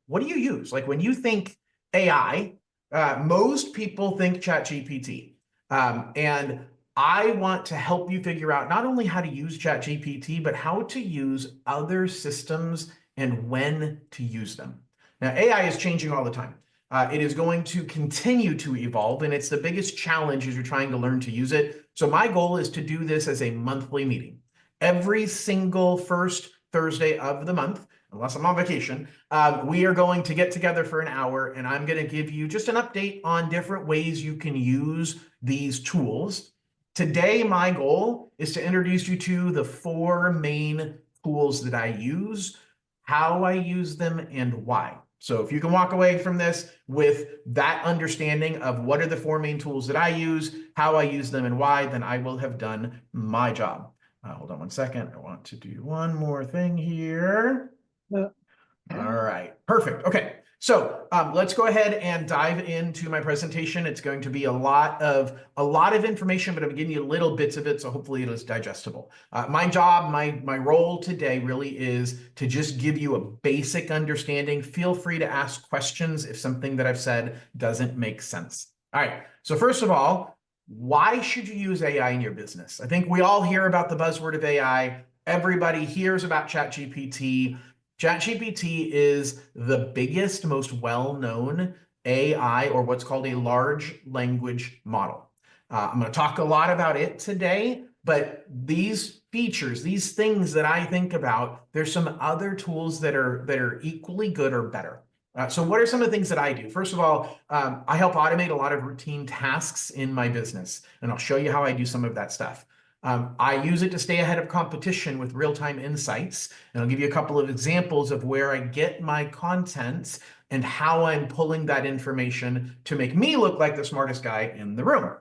what do you use? Like when you think AI, most people think ChatGPT. And I want to help you figure out not only how to use ChatGPT, but how to use other systems and when to use them. Now, AI is changing all the time. It is going to continue to evolve, and it's the biggest challenge as you're trying to learn to use it. So my goal is to do this as a monthly meeting. Every single first Thursday of the month, unless I'm on vacation, we are going to get together for an hour, and I'm going to give you just an update on different ways you can use these tools. Today, my goal is to introduce you to the 4 main tools that I use, how I use them, and why. So if you can walk away from this with that understanding of what are the 4 main tools that I use, how I use them, and why, then I will have done my job. Hold on one second. I want to do one more thing here. Yeah. All right, perfect. Okay, so let's go ahead and dive into my presentation. It's going to be a lot of information, but I'm giving you little bits of it, so hopefully it is digestible. My job, my role today really is to just give you a basic understanding. Feel free to ask questions if something that I've said doesn't make sense. All right, so first of all, why should you use AI in your business? I think we all hear about the buzzword of AI. Everybody hears about ChatGPT. ChatGPT is the biggest, most well-known AI, or what's called a large language model. I'm going to talk a lot about it today, but these features, these things that I think about, there's some other tools that are equally good or better. So what are some of the things that I do? First of all, I help automate a lot of routine tasks in my business, and I'll show you how I do some of that stuff. I use it to stay ahead of competition with real-time insights, and I'll give you a couple of examples of where I get my content and how I'm pulling that information to make me look like the smartest guy in the room.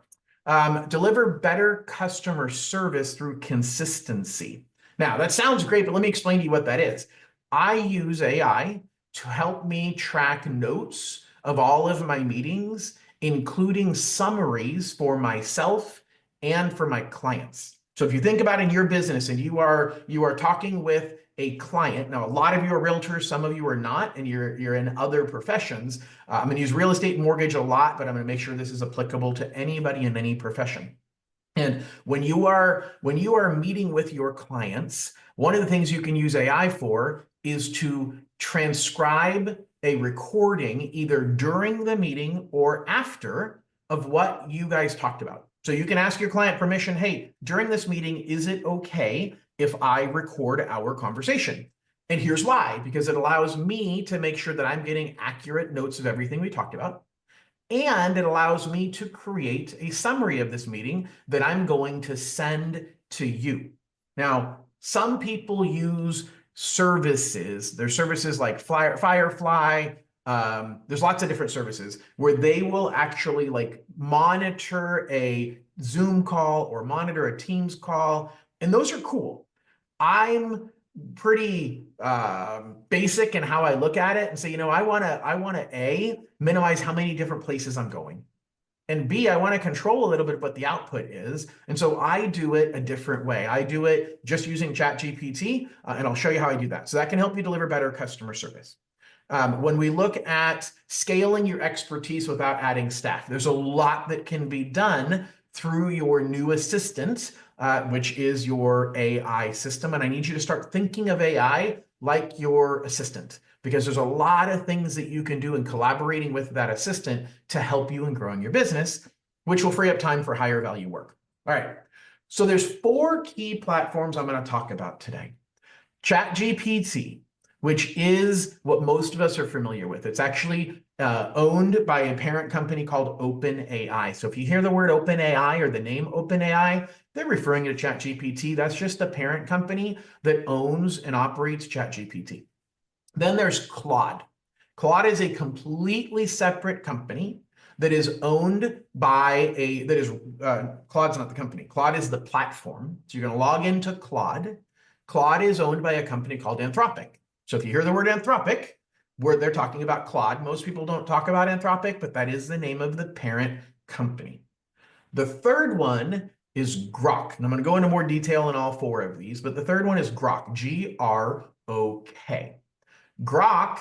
Deliver better customer service through consistency. Now, that sounds great, but let me explain to you what that is. I use AI to help me track notes of all of my meetings, including summaries for myself and for my clients. So if you think about in your business and you are talking with a client, now a lot of you are realtors, some of you are not, and you're in other professions. I'm going to use real estate and mortgage a lot, but I'm going to make sure this is applicable to anybody in any profession. And when you are meeting with your clients, one of the things you can use AI for is to transcribe a recording either during the meeting or after of what you guys talked about. So you can ask your client permission, hey, during this meeting, is it okay if I record our conversation? And here's why, because it allows me to make sure that I'm getting accurate notes of everything we talked about. And it allows me to create a summary of this meeting that I'm going to send to you. Now, some people use services. There's services like Firefly. There's lots of different services where they will actually like monitor a Zoom call or monitor a Teams call. And those are cool. I'm pretty basic in how I look at it and say, you know, I want to A, minimize how many different places I'm going. And B, I want to control a little bit of what the output is. And so I do it a different way. I do it just using ChatGPT, and I'll show you how I do that. So that can help you deliver better customer service. When we look at scaling your expertise without adding staff, there's a lot that can be done through your new assistant, which is your AI system. And I need you to start thinking of AI like your assistant, because there's a lot of things that you can do in collaborating with that assistant to help you in growing your business, which will free up time for higher value work. All right. So there's 4 key platforms I'm going to talk about today. ChatGPT, which is what most of us are familiar with. It's actually owned by a parent company called OpenAI. So if you hear the word OpenAI or the name OpenAI, they're referring to ChatGPT. That's just the parent company that owns and operates ChatGPT. Then there's Claude. Claude is a completely separate company that is owned by Claude's not the company. Claude is the platform. So you're going to log into Claude. Claude is owned by a company called Anthropic. So if you hear the word Anthropic, where they're talking about Claude, most people don't talk about Anthropic, but that is the name of the parent company. The third one is Grok. And I'm going to go into more detail in all 4 of these, but the third one is Grok, G-R-O-K. Grok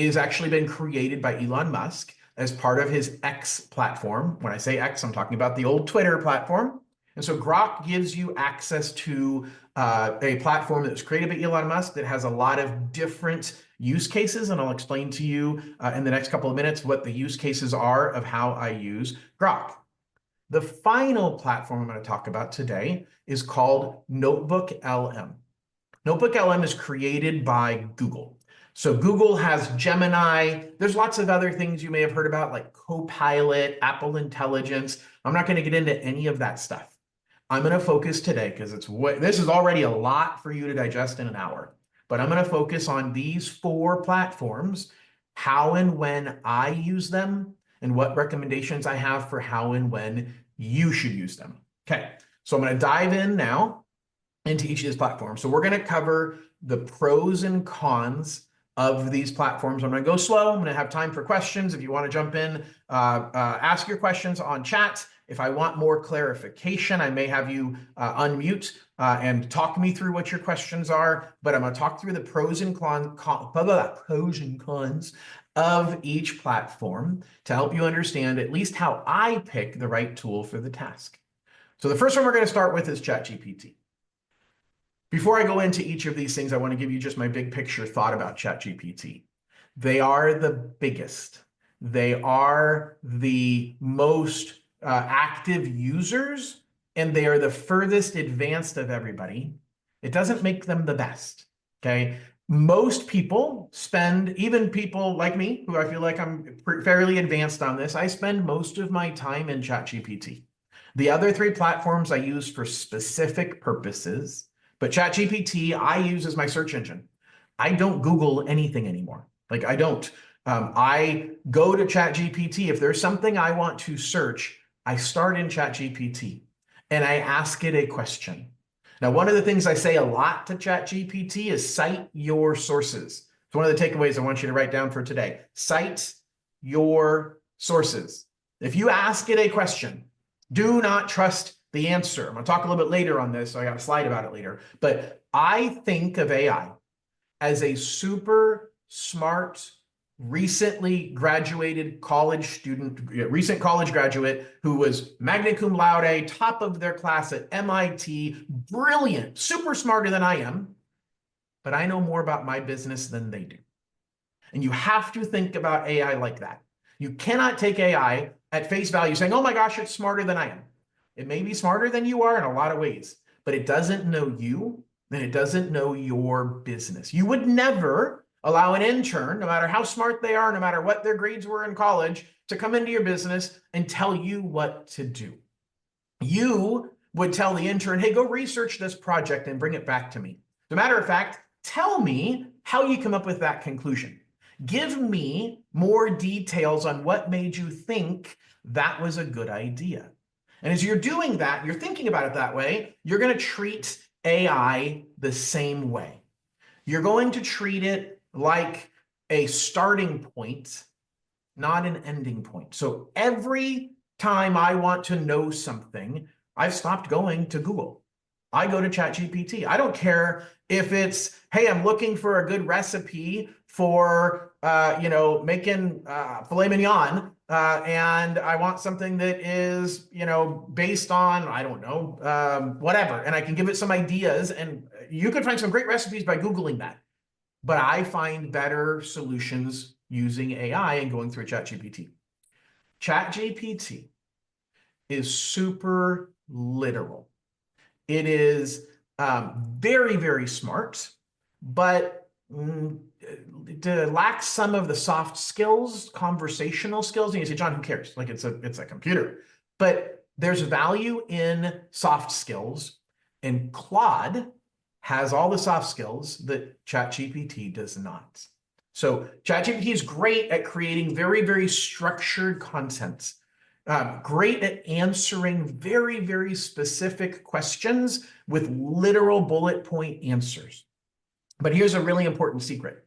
is actually been created by Elon Musk as part of his X platform. When I say X, I'm talking about the old Twitter platform. And so Grok gives you access to a platform that was created by Elon Musk that has a lot of different use cases. And I'll explain to you in the next couple of minutes what the use cases are of how I use Grok. The final platform I'm going to talk about today is called Notebook LM. Notebook LM is created by Google. So Google has Gemini. There's lots of other things you may have heard about, like Copilot, Apple Intelligence. I'm not going to get into any of that stuff. I'm going to focus today because this is already a lot for you to digest in an hour. But I'm going to focus on these 4 platforms, how and when I use them, and what recommendations I have for how and when you should use them. Okay, so I'm going to dive in now into each of these platforms. So we're going to cover the pros and cons of these platforms. I'm going to go slow. I'm going to have time for questions. If you want to jump in, ask your questions on chat. If I want more clarification, I may have you unmute and talk me through what your questions are. But I'm going to talk through the pros and cons of each platform to help you understand at least how I pick the right tool for the task. So the first one we're going to start with is ChatGPT. Before I go into each of these things, I want to give you just my big picture thought about ChatGPT. They are the biggest. They are the most active users, and they are the furthest advanced of everybody. It doesn't make them the best, okay? Most people spend, even people like me, who I feel like I'm fairly advanced on this, I spend most of my time in ChatGPT. The other 3 platforms I use for specific purposes, but ChatGPT I use as my search engine. I don't Google anything anymore. Like I don't. I go to ChatGPT. If there's something I want to search, I start in ChatGPT and I ask it a question. Now, one of the things I say a lot to ChatGPT is cite your sources. It's one of the takeaways I want you to write down for today. Cite your sources. If you ask it a question, do not trust the answer. I'm going to talk a little bit later on this, so I got a slide about it later. But I think of AI as a super smart, recently graduated college student, recent college graduate who was magna cum laude, top of their class at MIT, brilliant, super smarter than I am, but I know more about my business than they do. And you have to think about AI like that. You cannot take AI at face value saying, oh my gosh, it's smarter than I am. It may be smarter than you are in a lot of ways, but it doesn't know you, and it doesn't know your business. You would never allow an intern, no matter how smart they are, no matter what their grades were in college, to come into your business and tell you what to do. You would tell the intern, hey, go research this project and bring it back to me. As a matter of fact, tell me how you come up with that conclusion. Give me more details on what made you think that was a good idea. And as you're doing that, you're thinking about it that way, you're going to treat AI the same way. You're going to treat it like a starting point, not an ending point. So every time I want to know something, I've stopped going to Google. I go to ChatGPT. I don't care if it's, hey, I'm looking for a good recipe for, making filet mignon, and I want something that is, based on, I don't know, whatever. And I can give it some ideas, and you could find some great recipes by Googling that. But I find better solutions using AI and going through ChatGPT. ChatGPT is super literal. It is very, very smart, but it lacks some of the soft skills, conversational skills. And you say, John, who cares? Like it's a computer. But there's value in soft skills, and Claude has all the soft skills that ChatGPT does not. So ChatGPT is great at creating very, very structured content. Great at answering very, very specific questions with literal bullet point answers. But here's a really important secret.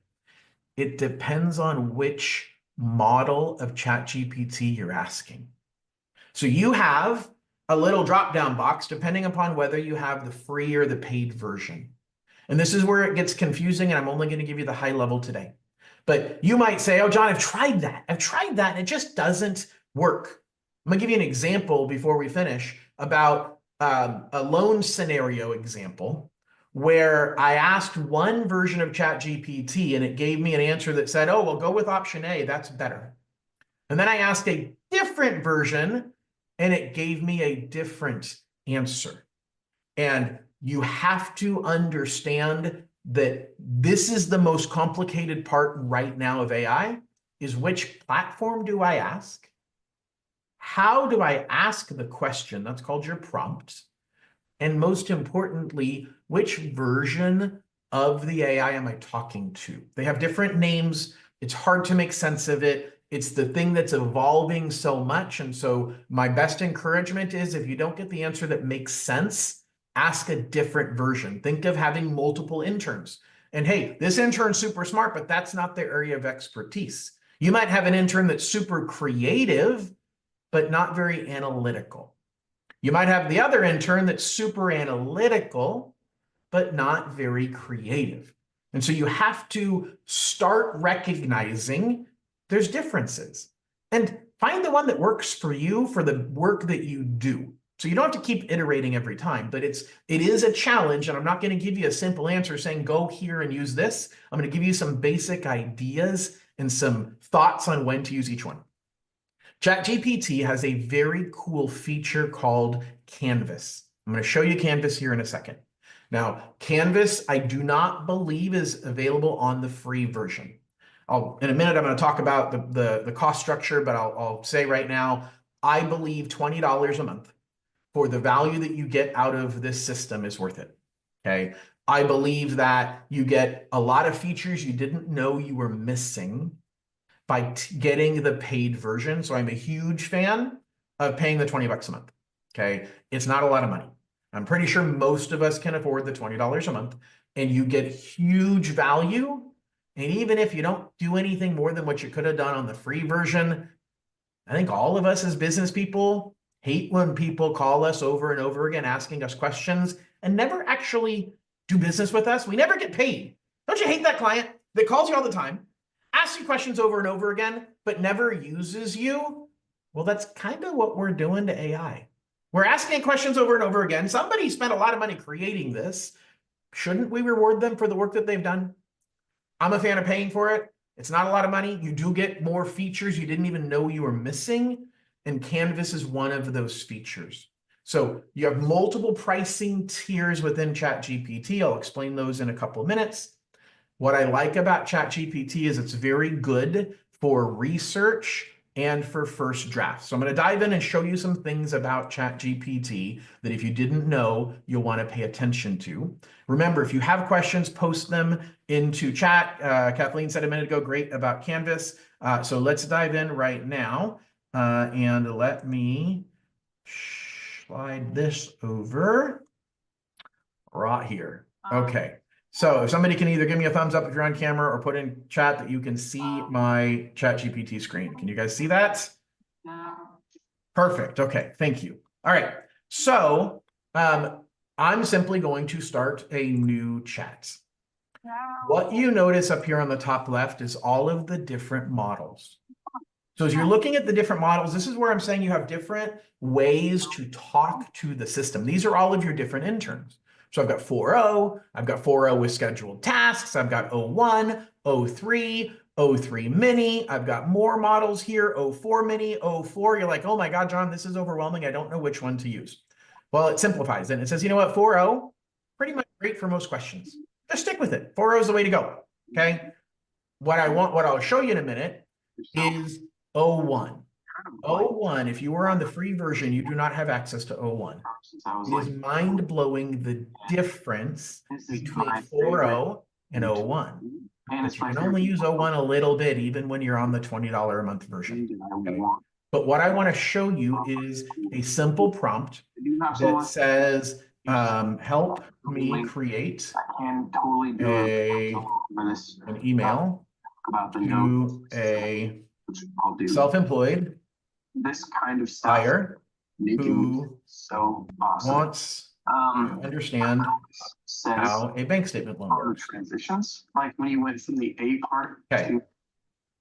It depends on which model of ChatGPT you're asking. So you have a little drop-down box depending upon whether you have the free or the paid version. And this is where it gets confusing, and I'm only going to give you the high level today. But you might say, oh, John, I've tried that. And it just doesn't work. I'm gonna give you an example before we finish about a loan scenario example where I asked one version of ChatGPT and it gave me an answer that said, oh, well, go with option A, that's better. And then I asked a different version and it gave me a different answer. And you have to understand that this is the most complicated part right now of AI, is which platform do I ask? How do I ask the question? That's called your prompt. And most importantly, which version of the AI am I talking to? They have different names. It's hard to make sense of it. It's the thing that's evolving so much. And so my best encouragement is if you don't get the answer that makes sense, ask a different version. Think of having multiple interns. And hey, this intern's super smart, but that's not their area of expertise. You might have an intern that's super creative, but not very analytical. You might have the other intern that's super analytical, but not very creative. And so you have to start recognizing there's differences and find the one that works for you for the work that you do. So you don't have to keep iterating every time, but it is a challenge. And I'm not going to give you a simple answer saying, go here and use this. I'm going to give you some basic ideas and some thoughts on when to use each one. ChatGPT has a very cool feature called Canvas. I'm going to show you Canvas here in a second. Now, Canvas, I do not believe is available on the free version. In a minute, I'm going to talk about the cost structure, but I'll say right now, I believe $20 a month for the value that you get out of this system is worth it. Okay. I believe that you get a lot of features you didn't know you were missing by getting the paid version. So I'm a huge fan of paying the 20 bucks a month. Okay. It's not a lot of money. I'm pretty sure most of us can afford the $20 a month, and you get huge value. And even if you don't do anything more than what you could have done on the free version, I think all of us as business people hate when people call us over and over again, asking us questions and never actually do business with us. We never get paid. Don't you hate that client that calls you all the time, asks you questions over and over again, but never uses you? Well, that's kind of what we're doing to AI. We're asking questions over and over again. Somebody spent a lot of money creating this. Shouldn't we reward them for the work that they've done? I'm a fan of paying for it. It's not a lot of money. You do get more features you didn't even know you were missing. And Canvas is one of those features. So you have multiple pricing tiers within ChatGPT. I'll explain those in a couple of minutes. What I like about ChatGPT is it's very good for research and for first drafts. So I'm going to dive in and show you some things about ChatGPT that if you didn't know, you'll want to pay attention to. Remember, if you have questions, post them into chat. Kathleen said a minute ago, great about Canvas. So let's dive in right now. And let me slide this over right here. Okay. So if somebody can either give me a thumbs up if you're on camera or put in chat that you can see my ChatGPT screen. Can you guys see that? Perfect. Okay. Thank you. All right. So I'm simply going to start a new chat. What you notice up here on the top left is all of the different models. So as you're looking at the different models, this is where I'm saying you have different ways to talk to the system. These are all of your different interns. So I've got 4.0, I've got 4.0 with scheduled tasks, I've got 0.1, 0.3, 0.3 mini, I've got more models here, 0.4 mini, 0.4. You're like, oh my God, John, this is overwhelming. I don't know which one to use. Well, it simplifies it. It says, you know what, 4.0, pretty much great for most questions. Just stick with it. 4.0 is the way to go, okay? What I'll show you in a minute is 0.1. 0.1, if you were on the free version, you do not have access to 0.1. It is mind-blowing the difference between 4.0 and 0.1. But you can only use 0.1 a little bit, even when you're on the $20 a month version. Okay? But what I want to show you is a simple prompt that says, help me create an email to a self-employed buyer who wants to understand how a bank statement loan works. Transitions, like when you went from the A part. Okay.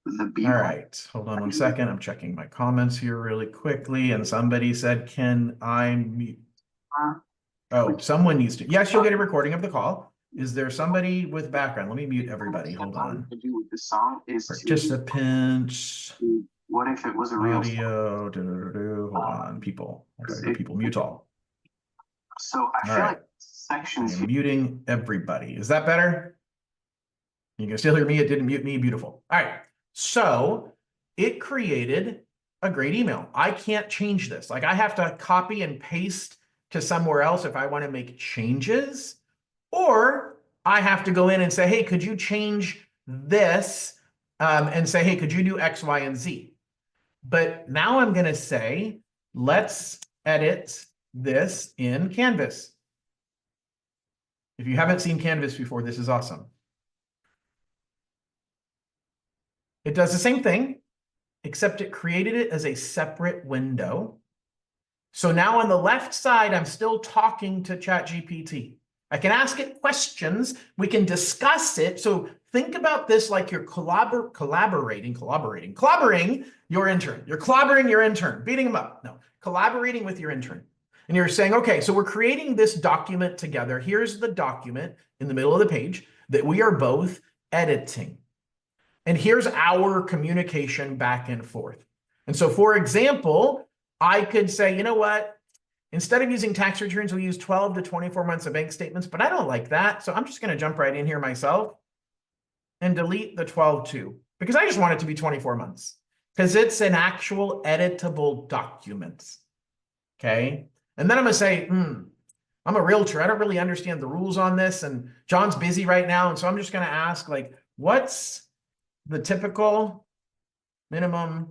the B All part. right, hold on one second. I'm checking my comments here really quickly. And somebody said, can I mute? Oh, Which someone needs to. Yes, you'll get a recording of the call. Is there somebody with background? Let me mute everybody. Hold on. to do with the song is Participants, what if it was a real song? audio, hold on, people. I'll try to go people, mute all. So I All feel right, like I sections am muting everybody. Is that better? You can still hear me. It didn't mute me. Beautiful. All right. So it created a great email. I can't change this. Like I have to copy and paste to somewhere else if I want to make changes, or I have to go in and say, hey, could you change this? And say, hey, could you do X, Y, and Z? But now I'm going to say, let's edit this in Canvas. If you haven't seen Canvas before, this is awesome. It does the same thing, except it created it as a separate window. So now on the left side, I'm still talking to ChatGPT. I can ask it questions. We can discuss it. So think about this like you're collaborating your intern. You're clobbering your intern, beating him up. No, collaborating with your intern. And you're saying, okay, so we're creating this document together. Here's the document in the middle of the page that we are both editing. And here's our communication back and forth. And so, for example, I could say, you know what? Instead of using tax returns, we use 12 to 24 months of bank statements, but I don't like that. So I'm just going to jump right in here myself and delete the 12 too, because I just want it to be 24 months because it's an actual editable document. Okay. And then I'm going to say, I'm a realtor. I don't really understand the rules on this. And John's busy right now. And so I'm just going to ask, like, what's the typical minimum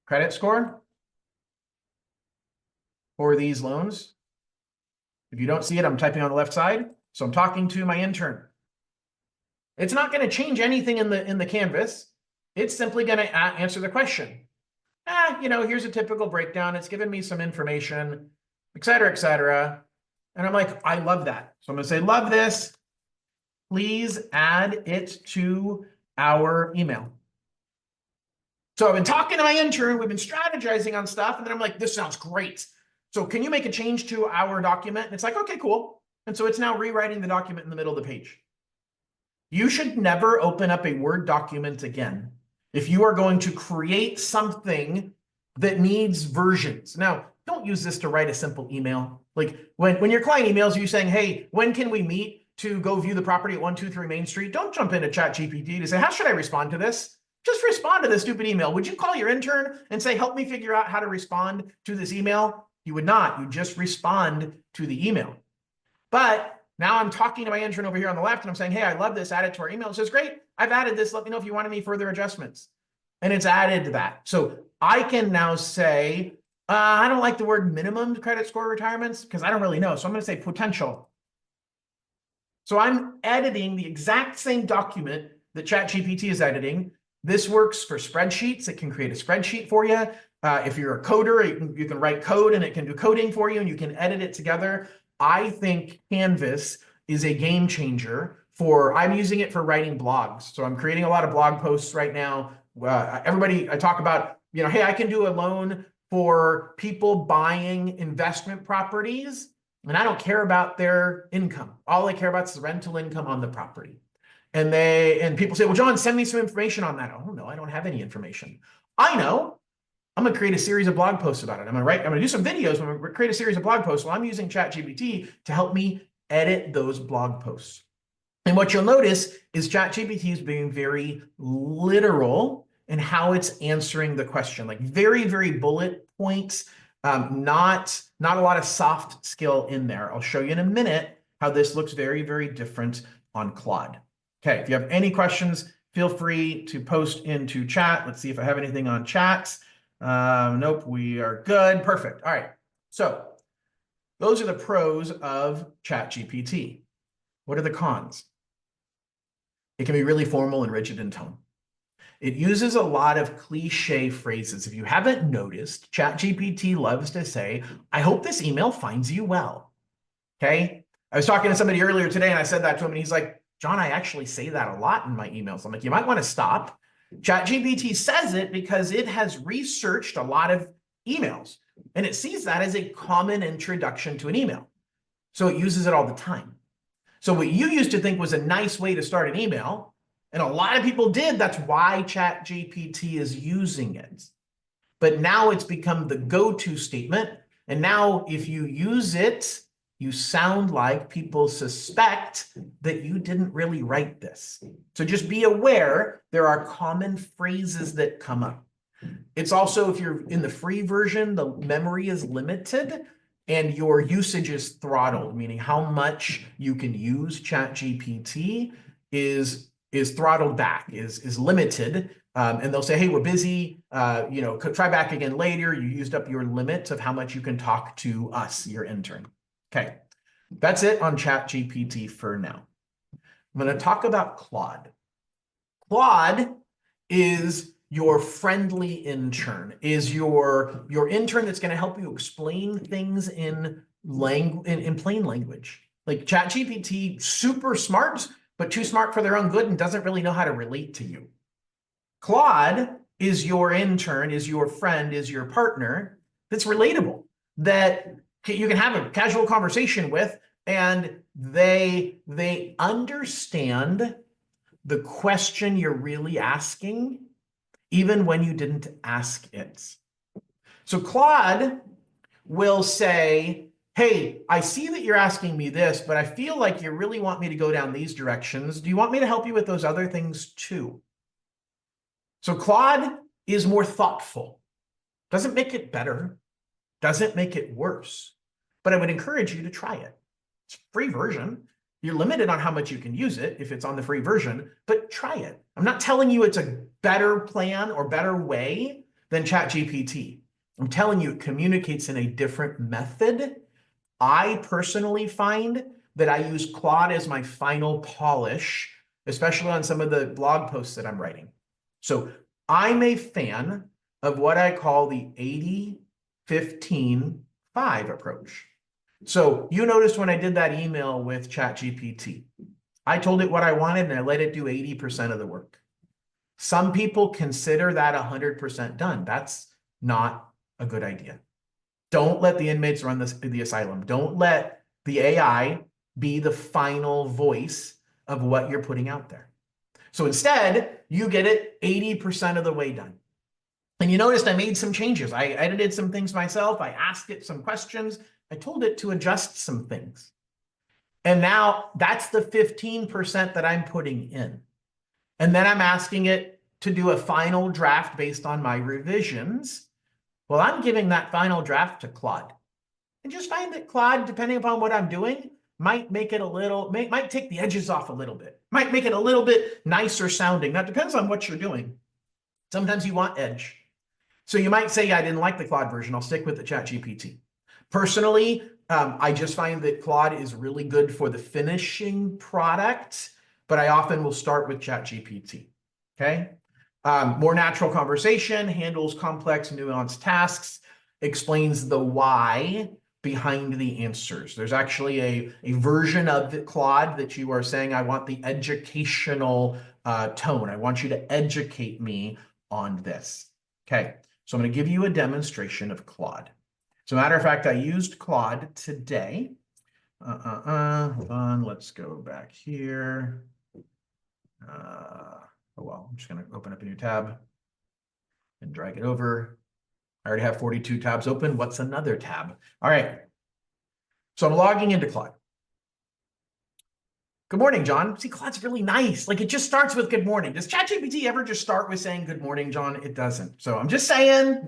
credit score for these loans? If you don't see it, I'm typing on the left side. So I'm talking to my intern. It's not going to change anything in the canvas. It's simply going to answer the question. Here's a typical breakdown. It's given me some information, et cetera, et cetera. And I'm like, I love that. So I'm going to say, love this. Please add it to our email. So I've been talking to my intern, we've been strategizing on stuff, and then I'm like, this sounds great. So can you make a change to our document? And it's like, okay, cool. And so it's now rewriting the document in the middle of the page. You should never open up a Word document again if you are going to create something that needs versions. Now, don't use this to write a simple email. Like when your client emails you saying, hey, when can we meet to go view the property at 123 Main Street? Don't jump into ChatGPT to say, how should I respond to this? Just respond to this stupid email. Would you call your intern and say, help me figure out how to respond to this email? You would not. You just respond to the email. But now I'm talking to my intern over here on the left, and I'm saying, hey, I love this. Add it to our email. It says, great. I've added this. Let me know if you want any further adjustments. And it's added to that. So I can now say, I don't like the word minimum credit score retirements because I don't really know. So I'm going to say potential. So I'm editing the exact same document that ChatGPT is editing. This works for spreadsheets. It can create a spreadsheet for you. If you're a coder, you can write code and it can do coding for you and you can edit it together. I think Canvas is a game changer I'm using it for writing blogs. So I'm creating a lot of blog posts right now. I talk about, hey, I can do a loan for people buying investment properties, and I don't care about their income. All I care about is the rental income on the property. And people say, well, John, send me some information on that. Oh, no, I don't have any information. I know. I'm going to create a series of blog posts about it. I'm going to do some videos. I'm going to create a series of blog posts. Well, I'm using ChatGPT to help me edit those blog posts. And what you'll notice is ChatGPT is being very literal in how it's answering the question, like very, very bullet points, not a lot of soft skill in there. I'll show you in a minute how this looks very, very different on Claude. Okay, if you have any questions, feel free to post into chat. Let's see if I have anything on chats. Nope, we are good. Perfect. All right. So those are the pros of ChatGPT. What are the cons? It can be really formal and rigid in tone. It uses a lot of cliche phrases. If you haven't noticed, ChatGPT loves to say, I hope this email finds you well. Okay. I was talking to somebody earlier today and I said that to him and he's like, John, I actually say that a lot in my emails. I'm like, you might want to stop ChatGPT says it because it has researched a lot of emails, and it sees that as a common introduction to an email. So it uses it all the time. So what you used to think was a nice way to start an email, and a lot of people did, that's why ChatGPT is using it. But now it's become the go-to statement. And now if you use it, you sound like people suspect that you didn't really write this. So just be aware there are common phrases that come up. It's also, if you're in the free version, the memory is limited and your usage is throttled, meaning how much you can use ChatGPT is throttled back, is limited. And they'll say, hey, we're busy, try back again later. You used up your limit of how much you can talk to us, your intern. Okay, that's it on ChatGPT for now. I'm going to talk about Claude. Claude is your friendly intern, is your intern that's going to help you explain things in plain language. Like ChatGPT, super smart, but too smart for their own good and doesn't really know how to relate to you. Claude is your intern, is your friend, is your partner that's relatable, that you can have a casual conversation with, and they understand the question you're really asking, even when you didn't ask it. So Claude will say, hey, I see that you're asking me this, but I feel like you really want me to go down these directions. Do you want me to help you with those other things too? So Claude is more thoughtful. Doesn't make it better, doesn't make it worse, but I would encourage you to try it. It's a free version. You're limited on how much you can use it if it's on the free version, but try it. I'm not telling you it's a better plan or better way than ChatGPT. I'm telling you it communicates in a different method. I personally find that I use Claude as my final polish, especially on some of the blog posts that I'm writing. So I'm a fan of what I call the 80-15-5 approach. So you noticed when I did that email with ChatGPT, I told it what I wanted and I let it do 80% of the work. Some people consider that 100% done. That's not a good idea. Don't let the inmates run the asylum. Don't let the AI be the final voice of what you're putting out there. So instead, you get it 80% of the way done. And you noticed I made some changes. I edited some things myself. I asked it some questions. I told it to adjust some things. And now that's the 15% that I'm putting in. And then I'm asking it to do a final draft based on my revisions. Well, I'm giving that final draft to Claude. And just find that Claude, depending upon what I'm doing, might make it might take the edges off a little bit, might make it a little bit nicer sounding. That depends on what you're doing. Sometimes you want edge. So you might say, I didn't like the Claude version. I'll stick with the ChatGPT. Personally, I just find that Claude is really good for the finishing product, but I often will start with ChatGPT, okay? More natural conversation, handles complex, nuanced tasks, explains the why behind the answers. There's actually a version of the Claude that you are saying, I want the educational tone. I want you to educate me on this. Okay, so I'm going to give you a demonstration of Claude. As a matter of fact, I used Claude today. Hold on, let's go back here. Oh, well, I'm just going to open up a new tab and drag it over. I already have 42 tabs open. What's another tab? All right. So I'm logging into Claude. Good morning, John. See, Claude's really nice. Like, it just starts with good morning. Does ChatGPT ever just start with saying good morning, John? It doesn't. So I'm just saying,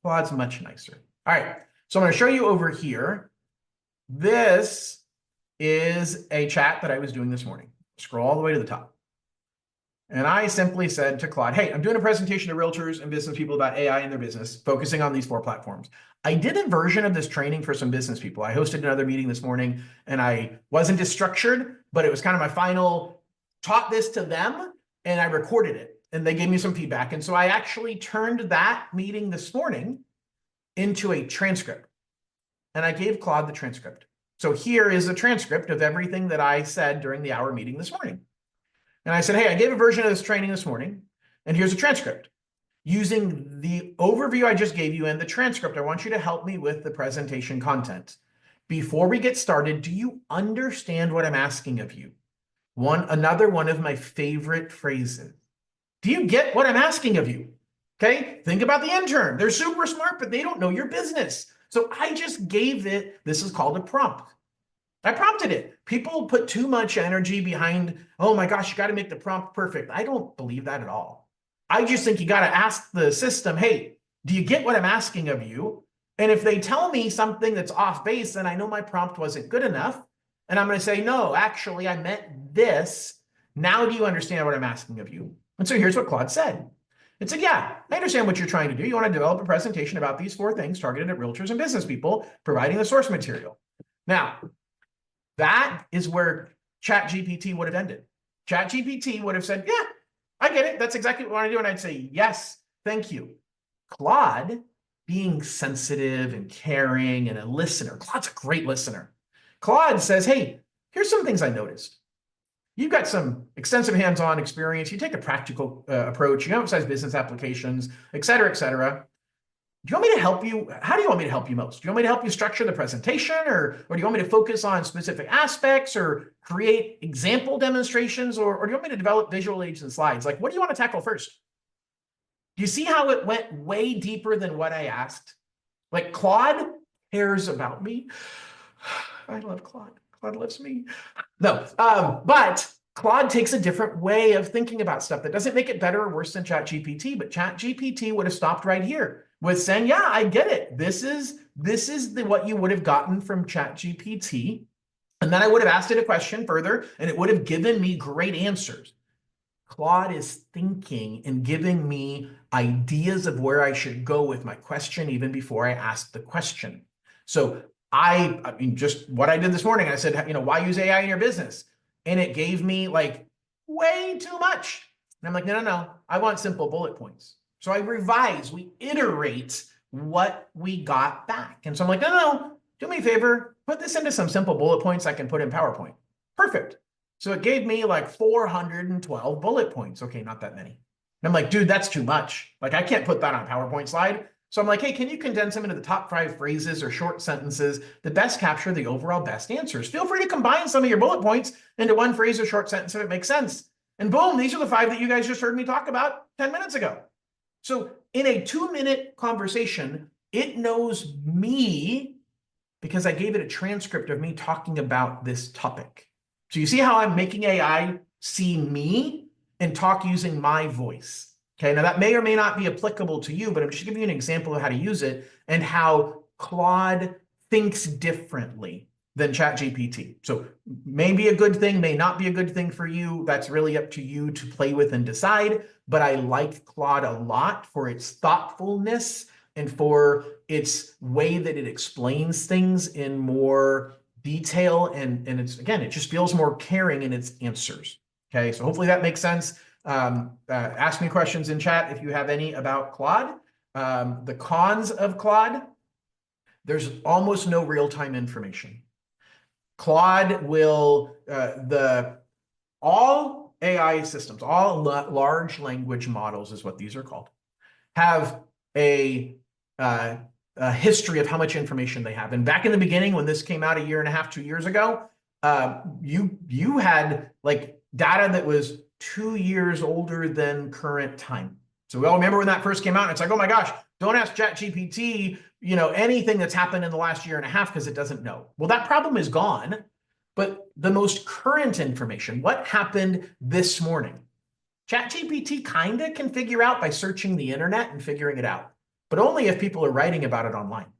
Claude's much nicer. All right. So I'm going to show you over here. This is a chat that I was doing this morning. Scroll all the way to the top. And I simply said to Claude, hey, I'm doing a presentation to realtors and business people about AI in their business, focusing on these 4 platforms. I did a version of this training for some business people. I hosted another meeting this morning and I wasn't as structured, but it was kind of my final, taught this to them and I recorded it and they gave me some feedback. And so I actually turned that meeting this morning into a transcript and I gave Claude the transcript. So here is a transcript of everything that I said during the hour meeting this morning. And I said, hey, I gave a version of this training this morning, and here's a transcript. Using the overview I just gave you and the transcript, I want you to help me with the presentation content. Before we get started, do you understand what I'm asking of you? Another one of my favorite phrases. Do you get what I'm asking of you? Okay, think about the intern. They're super smart, but they don't know your business. So I just gave it, this is called a prompt. I prompted it. People put too much energy behind, oh my gosh, you got to make the prompt perfect. I don't believe that at all. I just think you got to ask the system, hey, do you get what I'm asking of you? And if they tell me something that's off base, then I know my prompt wasn't good enough. And I'm going to say, no, actually, I meant this. Now do you understand what I'm asking of you? And so here's what Claude said. It said, yeah, I understand what you're trying to do. You want to develop a presentation about these 4 things targeted at realtors and business people, providing the source material. Now, that is where ChatGPT would have ended. ChatGPT would have said, yeah, I get it. That's exactly what I want to do. And I'd say, yes, thank you. Claude, being sensitive and caring and a listener, Claude's a great listener. Claude says, hey, here's some things I noticed. You've got some extensive hands-on experience. You take a practical approach. You emphasize business applications, et cetera, et cetera. Do you want me to help you? How do you want me to help you most? Do you want me to help you structure the presentation, or do you want me to focus on specific aspects or create example demonstrations, or do you want me to develop visual aids and slides? Like, what do you want to tackle first? Do you see how it went way deeper than what I asked? Like, Claude cares about me. I love Claude. Claude loves me. No, but Claude takes a different way of thinking about stuff that doesn't make it better or worse than ChatGPT, but ChatGPT would have stopped right here with saying, yeah, I get it. This is what you would have gotten from ChatGPT. And then I would have asked it a question further, and it would have given me great answers. Claude is thinking and giving me ideas of where I should go with my question even before I ask the question. So I mean, just what I did this morning, I said, why use AI in your business? And it gave me like way too much. And I'm like, no, I want simple bullet points. So I revise, we iterate what we got back. And so I'm like, no, do me a favor, put this into some simple bullet points I can put in PowerPoint. Perfect. So it gave me like 412 bullet points. Okay, not that many. And I'm like, dude, that's too much. Like, I can't put that on a PowerPoint slide. So I'm like, hey, can you condense them into the top 5 phrases or short sentences that best capture the overall best answers? Feel free to combine some of your bullet points into one phrase or short sentence if it makes sense. And boom, these are the 5 that you guys just heard me talk about 10 minutes ago. So in a 2-minute conversation, it knows me because I gave it a transcript of me talking about this topic. So you see how I'm making AI see me and talk using my voice. Okay, now that may or may not be applicable to you, but I'm just giving you an example of how to use it and how Claude thinks differently than ChatGPT. So maybe a good thing, may not be a good thing for you. That's really up to you to play with and decide. But I like Claude a lot for its thoughtfulness and for its way that it explains things in more detail. And it's, again, it just feels more caring in its answers. Okay, so hopefully that makes sense. Ask me questions in chat if you have any about Claude. The cons of Claude, there's almost no real-time information. Claude will, all AI systems, all large language models is what these are called, have a history of how much information they have. And back in the beginning, when this came out 1.5 years, 2 years ago, you had like data that was 2 years older than current time. So we all remember when that first came out, and it's like, oh my gosh, don't ask ChatGPT, anything that's happened in the last 1.5 years because it doesn't know. Well, that problem is gone, but the most current information, what happened this morning, ChatGPT kind of can figure out by searching the internet and figuring it out, but only if people are writing about it online.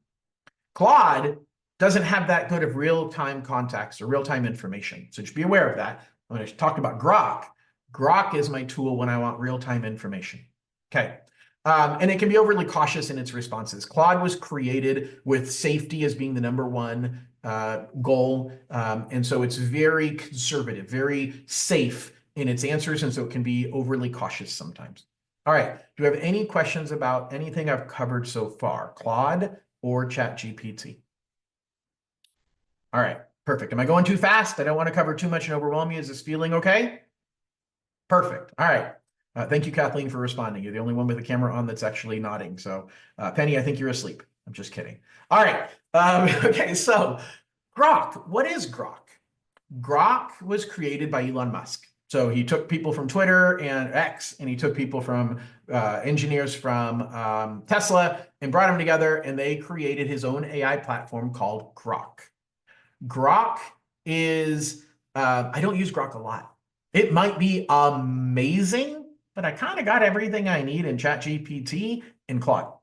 Claude doesn't have that good of real-time context or real-time information. So just be aware of that. When I talked about Grok, Grok is my tool when I want real-time information. Okay. And it can be overly cautious in its responses. Claude was created with safety as being the #1 goal. And so it's very conservative, very safe in its answers. And so it can be overly cautious sometimes. All right. Do you have any questions about anything I've covered so far? Claude or ChatGPT? All right. Perfect. Am I going too fast? I don't want to cover too much and overwhelm you. Is this feeling okay? Perfect. All right. Thank you, Kathleen, for responding. You're the only one with a camera on that's actually nodding. So, Penny, I think you're asleep. I'm just kidding. All right. Okay, so Grok. What is Grok? Grok was created by Elon Musk. So he took people from Twitter and X, and he took people from engineers from Tesla and brought them together, and they created his own AI platform called Grok. Grok is, I don't use Grok a lot. It might be amazing, but I kind of got everything I need in ChatGPT and Claude.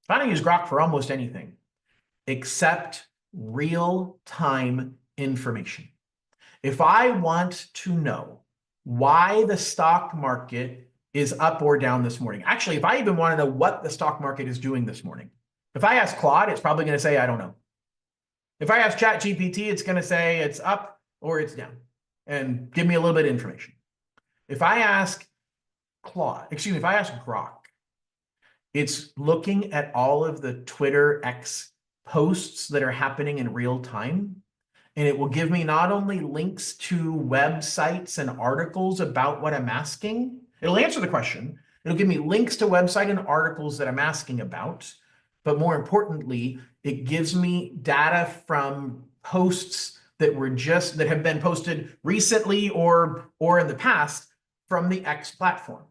I don't use Grok for almost anything except real-time information. If I want to know why the stock market is up or down this morning, actually, if I even want to know what the stock market is doing this morning, if I ask Claude, it's probably going to say, I don't know. If I ask ChatGPT, it's going to say it's up or it's down and give me a little bit of information. If I ask if I ask Grok, it's looking at all of the Twitter X posts that are happening in real time. And it will give me not only links to websites and articles about what I'm asking, it'll answer the question. It'll give me links to website and articles that I'm asking about. But more importantly, it gives me data from posts that have been posted recently or in the past from the X platform.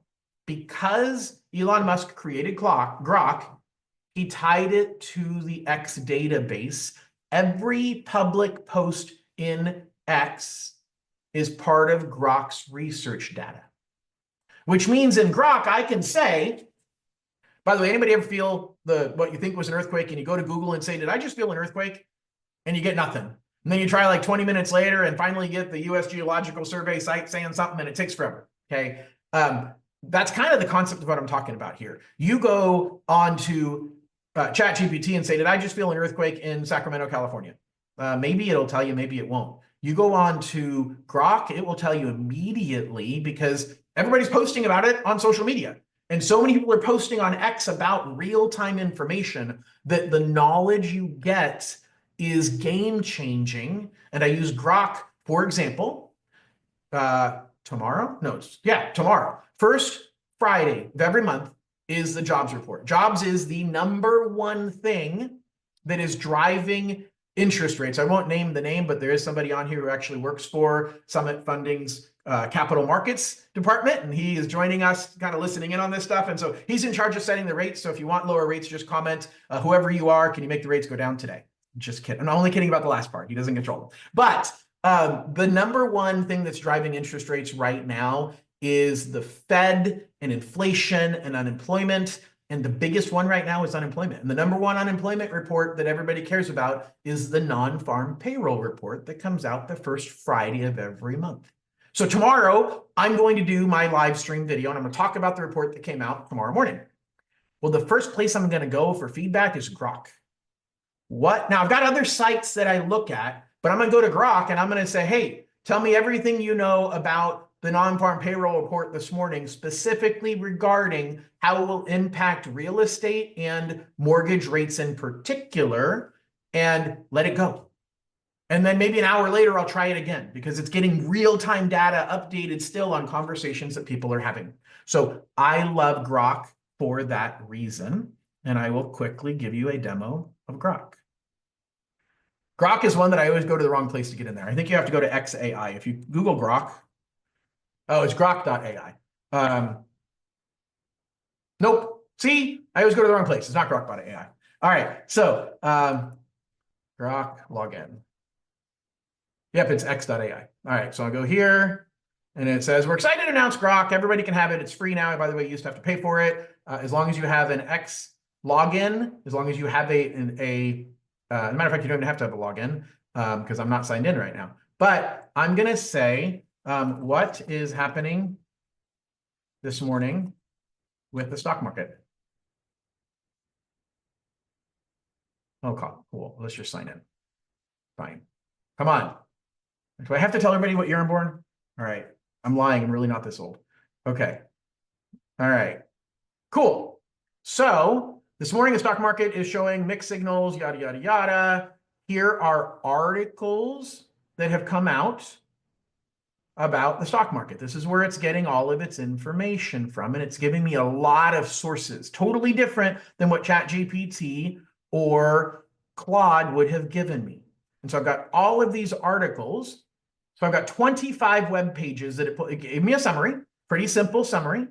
Because Elon Musk created Grok, he tied it to the X database. Every public post in X is part of Grok's research data, which means in Grok, I can say, by the way, anybody ever feel what you think was an earthquake and you go to Google and say, did I just feel an earthquake? And you get nothing. And then you try like 20 minutes later and finally get the US Geological Survey site saying something and it takes forever, okay? That's kind of the concept of what I'm talking about here. You go on to ChatGPT and say, did I just feel an earthquake in Sacramento, California? Maybe it'll tell you, maybe it won't. You go on to Grok, it will tell you immediately because everybody's posting about it on social media. And so many people are posting on X about real-time information that the knowledge you get is game-changing. And I use Grok, for example, tomorrow. First Friday of every month is the jobs report. Jobs is the number one thing that is driving interest rates. I won't name the name, but there is somebody on here who actually works for Summit Funding's capital markets department, and he is joining us, kind of listening in on this stuff. And so he's in charge of setting the rates. So if you want lower rates, just comment, whoever you are, can you make the rates go down today? Just kidding. I'm only kidding about the last part. He doesn't control them. But the number one thing that's driving interest rates right now is the Fed and inflation and unemployment. And the biggest one right now is unemployment. And the number one unemployment report that everybody cares about is the non-farm payroll report that comes out the first Friday of every month. So tomorrow, I'm going to do my live stream video, and I'm going to talk about the report that came out tomorrow morning. Well, the first place I'm going to go for feedback is Grok. Now, I've got other sites that I look at, but I'm going to go to Grok, and I'm going to say, hey, tell me everything you know about the non-farm payroll report this morning, specifically regarding how it will impact real estate and mortgage rates in particular, and let it go. And then maybe an hour later, I'll try it again because it's getting real-time data updated still on conversations that people are having. So I love Grok for that reason. And I will quickly give you a demo of Grok. Grok is one that I always go to the wrong place to get in there. I think you have to go to XAI. If you Google Grok, oh, it's grok.ai. Nope. See, I always go to the wrong place. It's not grok.ai. All right. So Grok login. Yep, it's x.ai. All right. So I'll go here and it says, we're excited to announce Grok. Everybody can have it. It's free now. By the way, you used to have to pay for it. As long as you have an X login, as long as you have as a matter of fact, you don't even have to have a login because I'm not signed in right now. But I'm going to say, what is happening this morning with the stock market? Okay, cool. Let's just sign in. Fine. Come on. Do I have to tell everybody what year I'm born? All right. I'm lying. I'm really not this old. Okay. All right. Cool. So this morning, the stock market is showing mixed signals, yada, yada, yada. Here are articles that have come out about the stock market. This is where it's getting all of its information from, and it's giving me a lot of sources, totally different than what ChatGPT or Claude would have given me. And so I've got all of these articles. So I've got 25 web pages that it gave me a summary, pretty simple summary.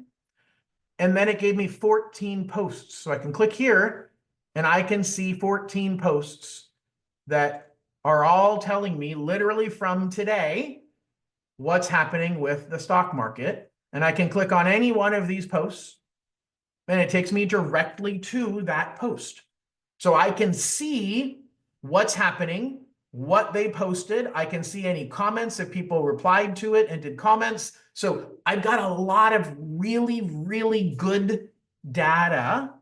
And then it gave me 14 posts. So I can click here and I can see 14 posts that are all telling me literally from today what's happening with the stock market. And I can click on any one of these posts and it takes me directly to that post. So I can see what's happening, what they posted. I can see any comments if people replied to it and did comments. So I've got a lot of really, really good data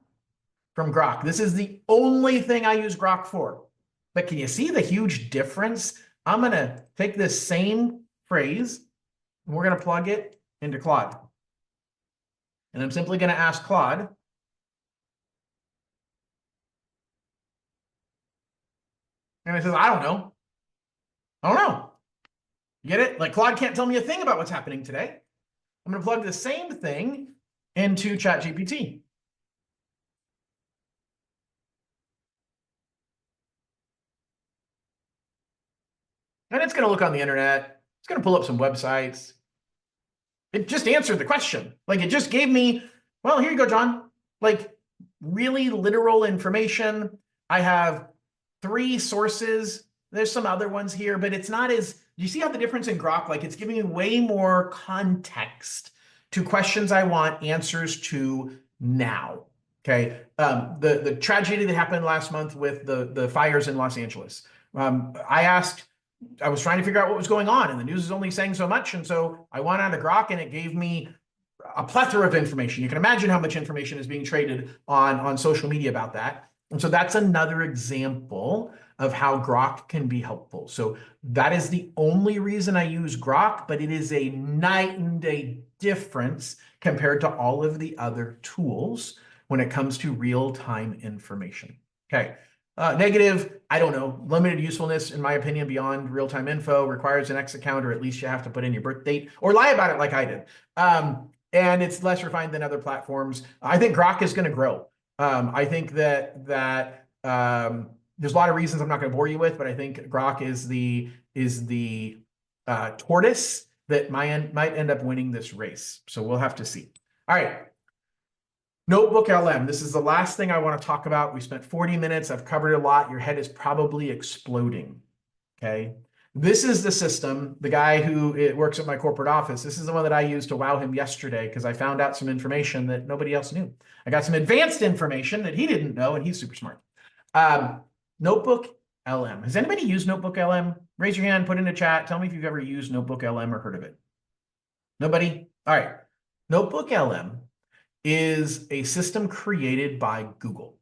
from Grok. This is the only thing I use Grok for. But can you see the huge difference? I'm going to take this same phrase and we're going to plug it into Claude. And I'm simply going to ask Claude, and it says, I don't know. I don't know. You get it? Like Claude can't tell me a thing about what's happening today. I'm going to plug the same thing into ChatGPT. And it's going to look on the internet. It's going to pull up some websites. It just answered the question. Like it just gave me, well, here you go, John. Like really literal information. I have 3 sources. There's some other ones here, but it's not as, you see how the difference in Grok, like it's giving me way more context to questions I want answers to now. Okay. The tragedy that happened last month with the fires in Los Angeles. I was trying to figure out what was going on, and the news is only saying so much. And so I went on to Grok, and it gave me a plethora of information. You can imagine how much information is being traded on social media about that. And so that's another example of how Grok can be helpful. So that is the only reason I use Grok, but it is a night and day difference compared to all of the other tools when it comes to real-time information. Okay. Negative, I don't know, limited usefulness, in my opinion, beyond real-time info, requires an X account, or at least you have to put in your birth date or lie about it like I did. And it's less refined than other platforms. I think Grok is going to grow. I think that there's a lot of reasons I'm not going to bore you with, but I think Grok is the tortoise that might end up winning this race. So we'll have to see. All right. Notebook LM. This is the last thing I want to talk about. We spent 40 minutes. I've covered a lot. Your head is probably exploding. Okay. This is the system, the guy who works at my corporate office. This is the one that I used to wow him yesterday because I found out some information that nobody else knew. I got some advanced information that he didn't know, and he's super smart. Notebook LM. Has anybody used Notebook LM? Raise your hand, put in the chat. Tell me if you've ever used Notebook LM or heard of it. Nobody? All right. Notebook LM is a system created by Google.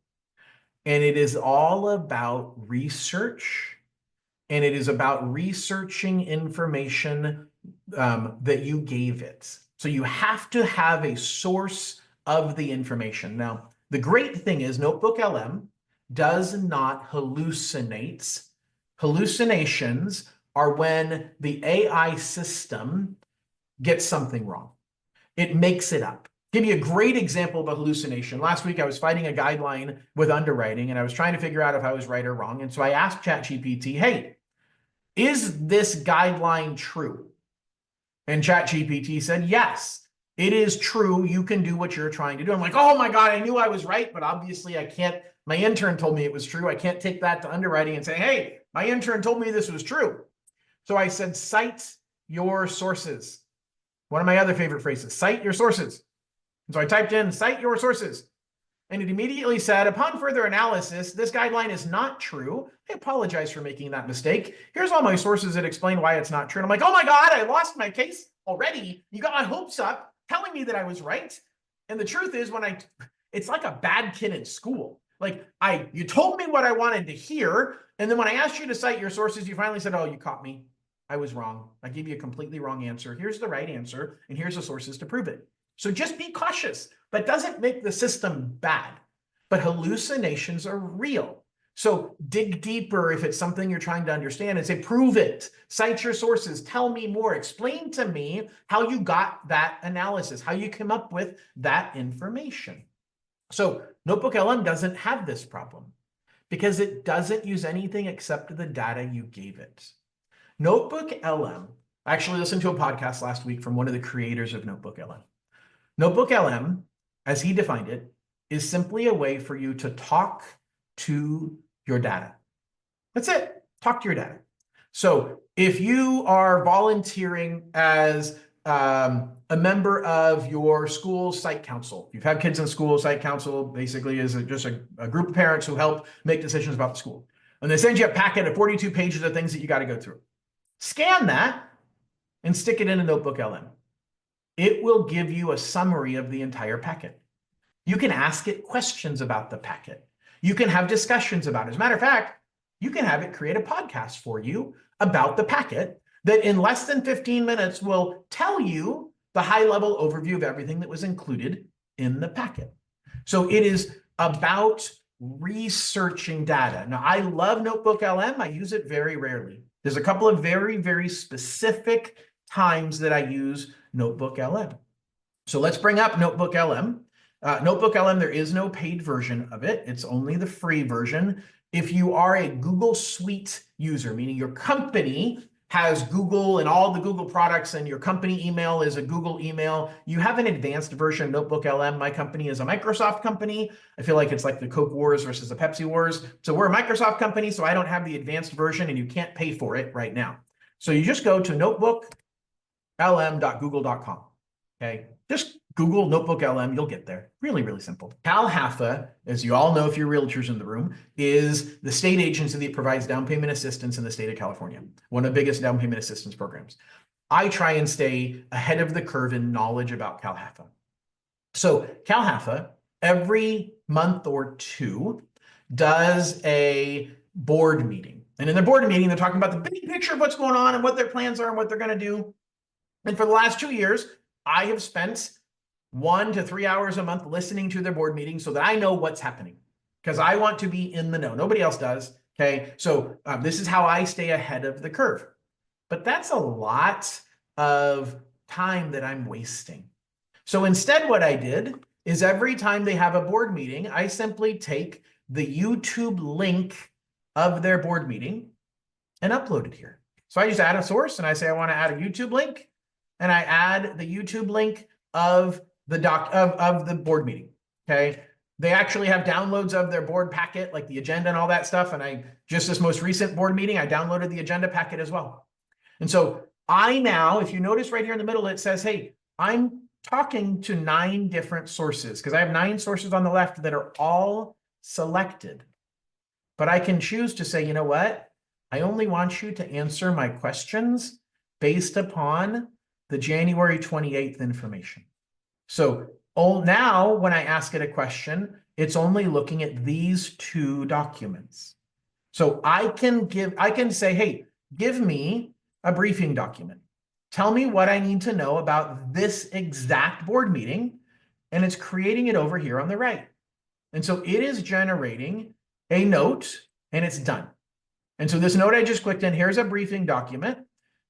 And it is all about research. And it is about researching information that you gave it. So you have to have a source of the information. Now, the great thing is Notebook LM does not hallucinate. Hallucinations are when the AI system gets something wrong. It makes it up. Give you a great example of a hallucination. Last week, I was fighting a guideline with underwriting, and I was trying to figure out if I was right or wrong. And so I asked ChatGPT, hey, is this guideline true? And ChatGPT said, yes, it is true. You can do what you're trying to do. I'm like, oh my God, I knew I was right, but obviously I can't. My intern told me it was true. I can't take that to underwriting and say, hey, my intern told me this was true. So I said, cite your sources. One of my other favorite phrases, cite your sources. And so I typed in, cite your sources. And it immediately said, upon further analysis, this guideline is not true. I apologize for making that mistake. Here's all my sources that explain why it's not true. And I'm like, oh my God, I lost my case already. You got my hopes up telling me that I was right. And the truth is it's like a bad kid in school. Like you told me what I wanted to hear. And then when I asked you to cite your sources, you finally said, oh, you caught me. I was wrong. I gave you a completely wrong answer. Here's the right answer. And here's the sources to prove it. So just be cautious. That doesn't make the system bad, but hallucinations are real. So dig deeper if it's something you're trying to understand and say, prove it, cite your sources, tell me more, explain to me how you got that analysis, how you came up with that information. So Notebook LM doesn't have this problem because it doesn't use anything except the data you gave it. Notebook LM, I actually listened to a podcast last week from one of the creators of Notebook LM. Notebook LM, as he defined it, is simply a way for you to talk to your data. That's it. Talk to your data. So if you are volunteering as a member of your school site council, you've had kids in school, site council basically is just a group of parents who help make decisions about the school. And they send you a packet of 42 pages of things that you got to go through. Scan that and stick it in a Notebook LM. It will give you a summary of the entire packet. You can ask it questions about the packet. You can have discussions about it. As a matter of fact, you can have it create a podcast for you about the packet that in less than 15 minutes will tell you the high-level overview of everything that was included in the packet. So it is about researching data. Now, I love Notebook LM. I use it very rarely. There's a couple of very, very specific times that I use Notebook LM. So let's bring up Notebook LM. Notebook LM, there is no paid version of it. It's only the free version. If you are a Google Suite user, meaning your company has Google and all the Google products and your company email is a Google email, you have an advanced version of Notebook LM. My company is a Microsoft company. I feel like it's like the Coke Wars versus the Pepsi Wars. So we're a Microsoft company, so I don't have the advanced version and you can't pay for it right now. So you just go to notebooklm.google.com. Okay, just Google Notebook LM, you'll get there. Really, really simple. CalHFA, as you all know if you're realtors in the room, is the state agency that provides down payment assistance in the state of California, one of the biggest down payment assistance programs. I try and stay ahead of the curve in knowledge about CalHFA. So CalHFA, every month or two, does a board meeting. And in their board meeting, they're talking about the big picture of what's going on and what their plans are and what they're going to do. And for the last 2 years, I have spent 1 to 3 hours a month listening to their board meetings so that I know what's happening because I want to be in the know. Nobody else does. Okay. So this is how I stay ahead of the curve. But that's a lot of time that I'm wasting. So instead, what I did is every time they have a board meeting, I simply take the YouTube link of their board meeting and upload it here. So I just add a source and I say, I want to add a YouTube link. And I add the YouTube link of the board meeting. Okay. They actually have downloads of their board packet, like the agenda and all that stuff. And just this most recent board meeting, I downloaded the agenda packet as well. And so I now, if you notice right here in the middle, it says, hey, I'm talking to 9 different sources because I have 9 sources on the left that are all selected. But I can choose to say, you know what? I only want you to answer my questions based upon the January 28th information. So now when I ask it a question, it's only looking at these 2 documents. So I can say, hey, give me a briefing document. Tell me what I need to know about this exact board meeting. And it's creating it over here on the right. And so it is generating a note and it's done. And so this note I just clicked in, here's a briefing document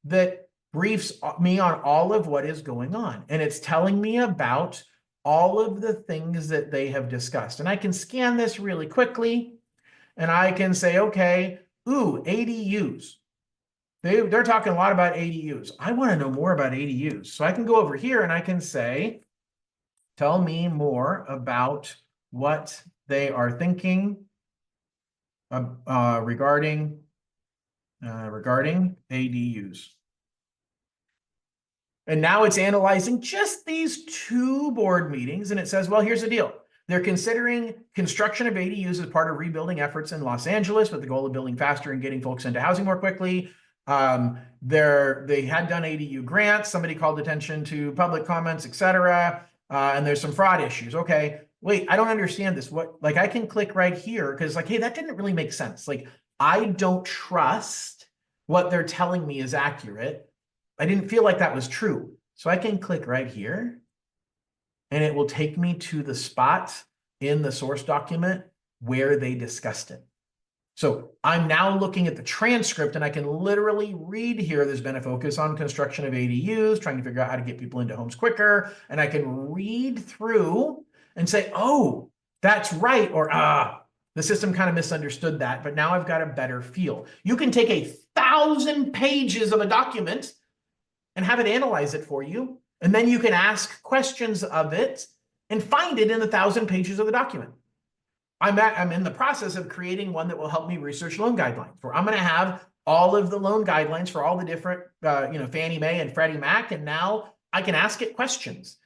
that briefs me on all of what is going on. And it's telling me about all of the things that they have discussed. And I can scan this really quickly and I can say, okay, ADUs. They're talking a lot about ADUs. I want to know more about ADUs. So I can go over here and I can say, tell me more about what they are thinking regarding ADUs. And now it's analyzing just these 2 board meetings. And it says, well, here's the deal. They're considering construction of ADUs as part of rebuilding efforts in Los Angeles with the goal of building faster and getting folks into housing more quickly. They had done ADU grants. Somebody called attention to public comments, etc. And there's some fraud issues. Okay, wait, I don't understand this. Like I can click right here because like, hey, that didn't really make sense. Like I don't trust what they're telling me is accurate. I didn't feel like that was true. So I can click right here and it will take me to the spot in the source document where they discussed it. So I'm now looking at the transcript and I can literally read here. There's been a focus on construction of ADUs, trying to figure out how to get people into homes quicker. And I can read through and say, oh, that's right. Or, the system kind of misunderstood that, but now I've got a better feel. You can take 1,000 pages of a document and have it analyze it for you. And then you can ask questions of it and find it in the 1,000 pages of the document. I'm in the process of creating one that will help me research loan guidelines, where I'm going to have all of the loan guidelines for all the different, Fannie Mae and Freddie Mac, and now I can ask it questions.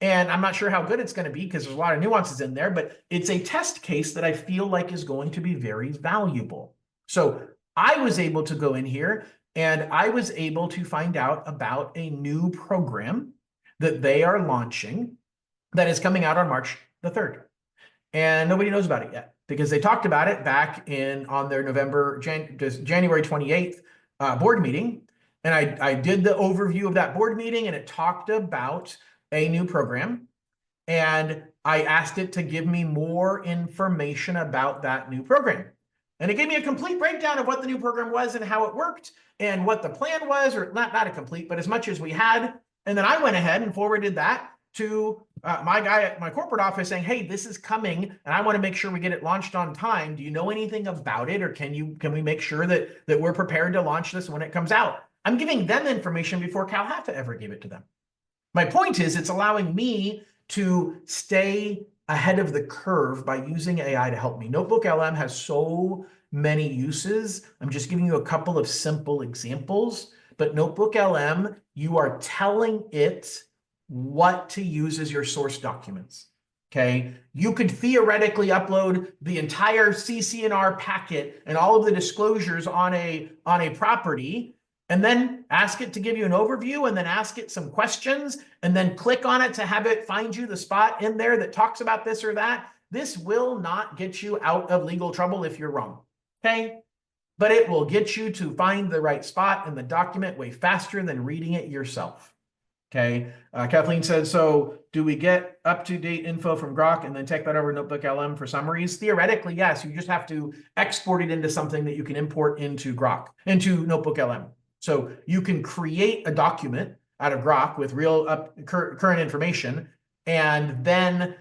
And I'm not sure how good it's going to be because there's a lot of nuances in there, but it's a test case that I feel like is going to be very valuable. So I was able to go in here and I was able to find out about a new program that they are launching that is coming out on March the 3rd. And nobody knows about it yet because they talked about it back on their January 28th board meeting. And I did the overview of that board meeting and it talked about a new program. And I asked it to give me more information about that new program. And it gave me a complete breakdown of what the new program was and how it worked and what the plan was, or not a complete, but as much as we had. And then I went ahead and forwarded that to my guy at my corporate office saying, hey, this is coming and I want to make sure we get it launched on time. Do you know anything about it? Or can we make sure that we're prepared to launch this when it comes out? I'm giving them information before Cal Haffa ever gave it to them. My point is it's allowing me to stay ahead of the curve by using AI to help me. Notebook LM has so many uses. I'm just giving you a couple of simple examples, but Notebook LM, you are telling it what to use as your source documents. Okay, you could theoretically upload the entire CC&R packet and all of the disclosures on a property, and then ask it to give you an overview, and then ask it some questions, and then click on it to have it find you the spot in there that talks about this or that. This will not get you out of legal trouble if you're wrong. Okay, but it will get you to find the right spot in the document way faster than reading it yourself. Okay, Kathleen said, so do we get up-to-date info from Grok and then take that over to Notebook LM for summaries? Theoretically, yes. You just have to export it into something that you can import into into Notebook LM. So you can create a document out of Grok with real current information, and then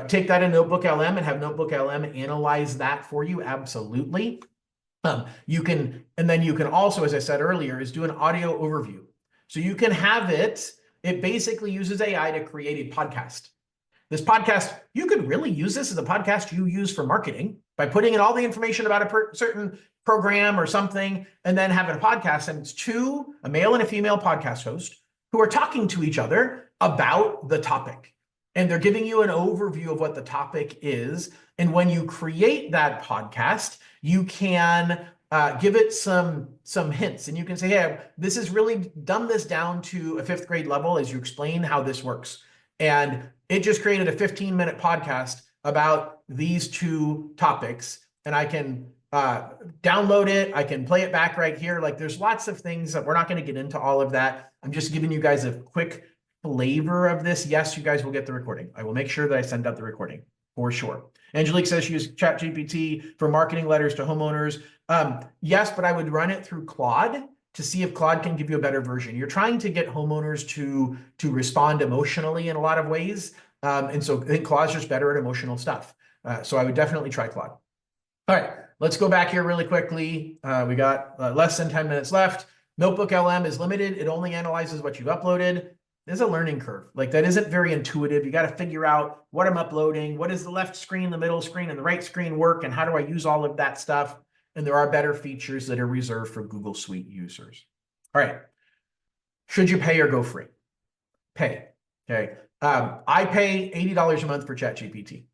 take that in Notebook LM and have Notebook LM analyze that for you. Absolutely. You can also, as I said earlier, is do an audio overview. So you can have it basically uses AI to create a podcast. This podcast, you could really use this as a podcast you use for marketing by putting in all the information about a certain program or something, and then having a podcast. And it's a male and a female podcast host who are talking to each other about the topic. And they're giving you an overview of what the topic is. And when you create that podcast, you can give it some hints, and you can say, hey, this is really dumb this down to a 5th grade level as you explain how this works. And it just created a 15-minute podcast about these two topics, and I can download it. I can play it back right here. Like, there's lots of things that we're not going to get into all of that. I'm just giving you guys a quick flavor of this. Yes, you guys will get the recording. I will make sure that I send out the recording for sure. Angelique says she used ChatGPT for marketing letters to homeowners. Yes, but I would run it through Claude to see if Claude can give you a better version. You're trying to get homeowners to respond emotionally in a lot of ways. And so I think Claude's just better at emotional stuff. So I would definitely try Claude. All right, let's go back here really quickly. We got less than 10 minutes left. Notebook LM is limited. It only analyzes what you've uploaded. There's a learning curve. Like, that isn't very intuitive. You got to figure out what I'm uploading. What does the left screen, the middle screen, and the right screen work? And how do I use all of that stuff? And there are better features that are reserved for Google Suite users. All right. Should you pay or go free? Pay. Okay. I pay $80 a month for ChatGPT.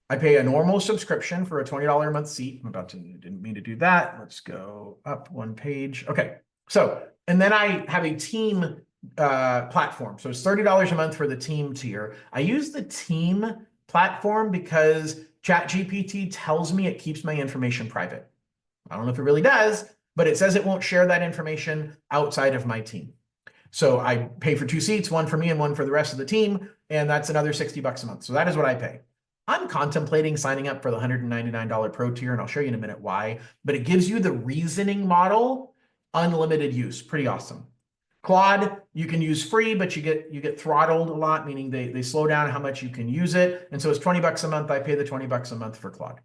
I pay a normal subscription for a $20 a month seat. Didn't mean to do that. Let's go up one page. Okay. So, and then I have a team platform. So it's $30 a month for the team tier. I use the team platform because ChatGPT tells me it keeps my information private. I don't know if it really does, but it says it won't share that information outside of my team. So I pay for 2 seats, one for me and one for the rest of the team, and that's another $60 a month. So that is what I pay. I'm contemplating signing up for the $199 Pro tier, and I'll show you in a minute why, but it gives you the reasoning model, unlimited use. Pretty awesome. Claude, you can use free, but you get throttled a lot, meaning they slow down how much you can use it. And so it's 20 bucks a month. I pay the 20 bucks a month for Claude.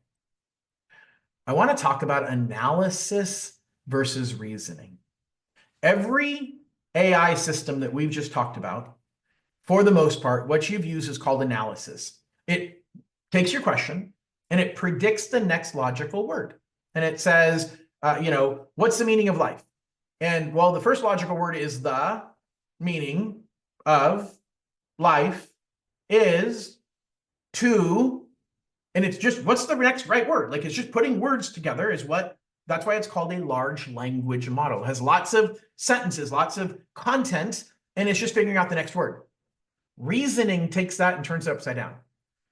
I want to talk about analysis versus reasoning. Every AI system that we've just talked about, for the most part, what you've used is called analysis. It takes your question and it predicts the next logical word. And it says, what's the meaning of life? And well, the first logical word is the meaning of life is to, and it's just, what's the next right word? Like it's just putting words together is that's why it's called a large language model. It has lots of sentences, lots of content, and it's just figuring out the next word. Reasoning takes that and turns it upside down.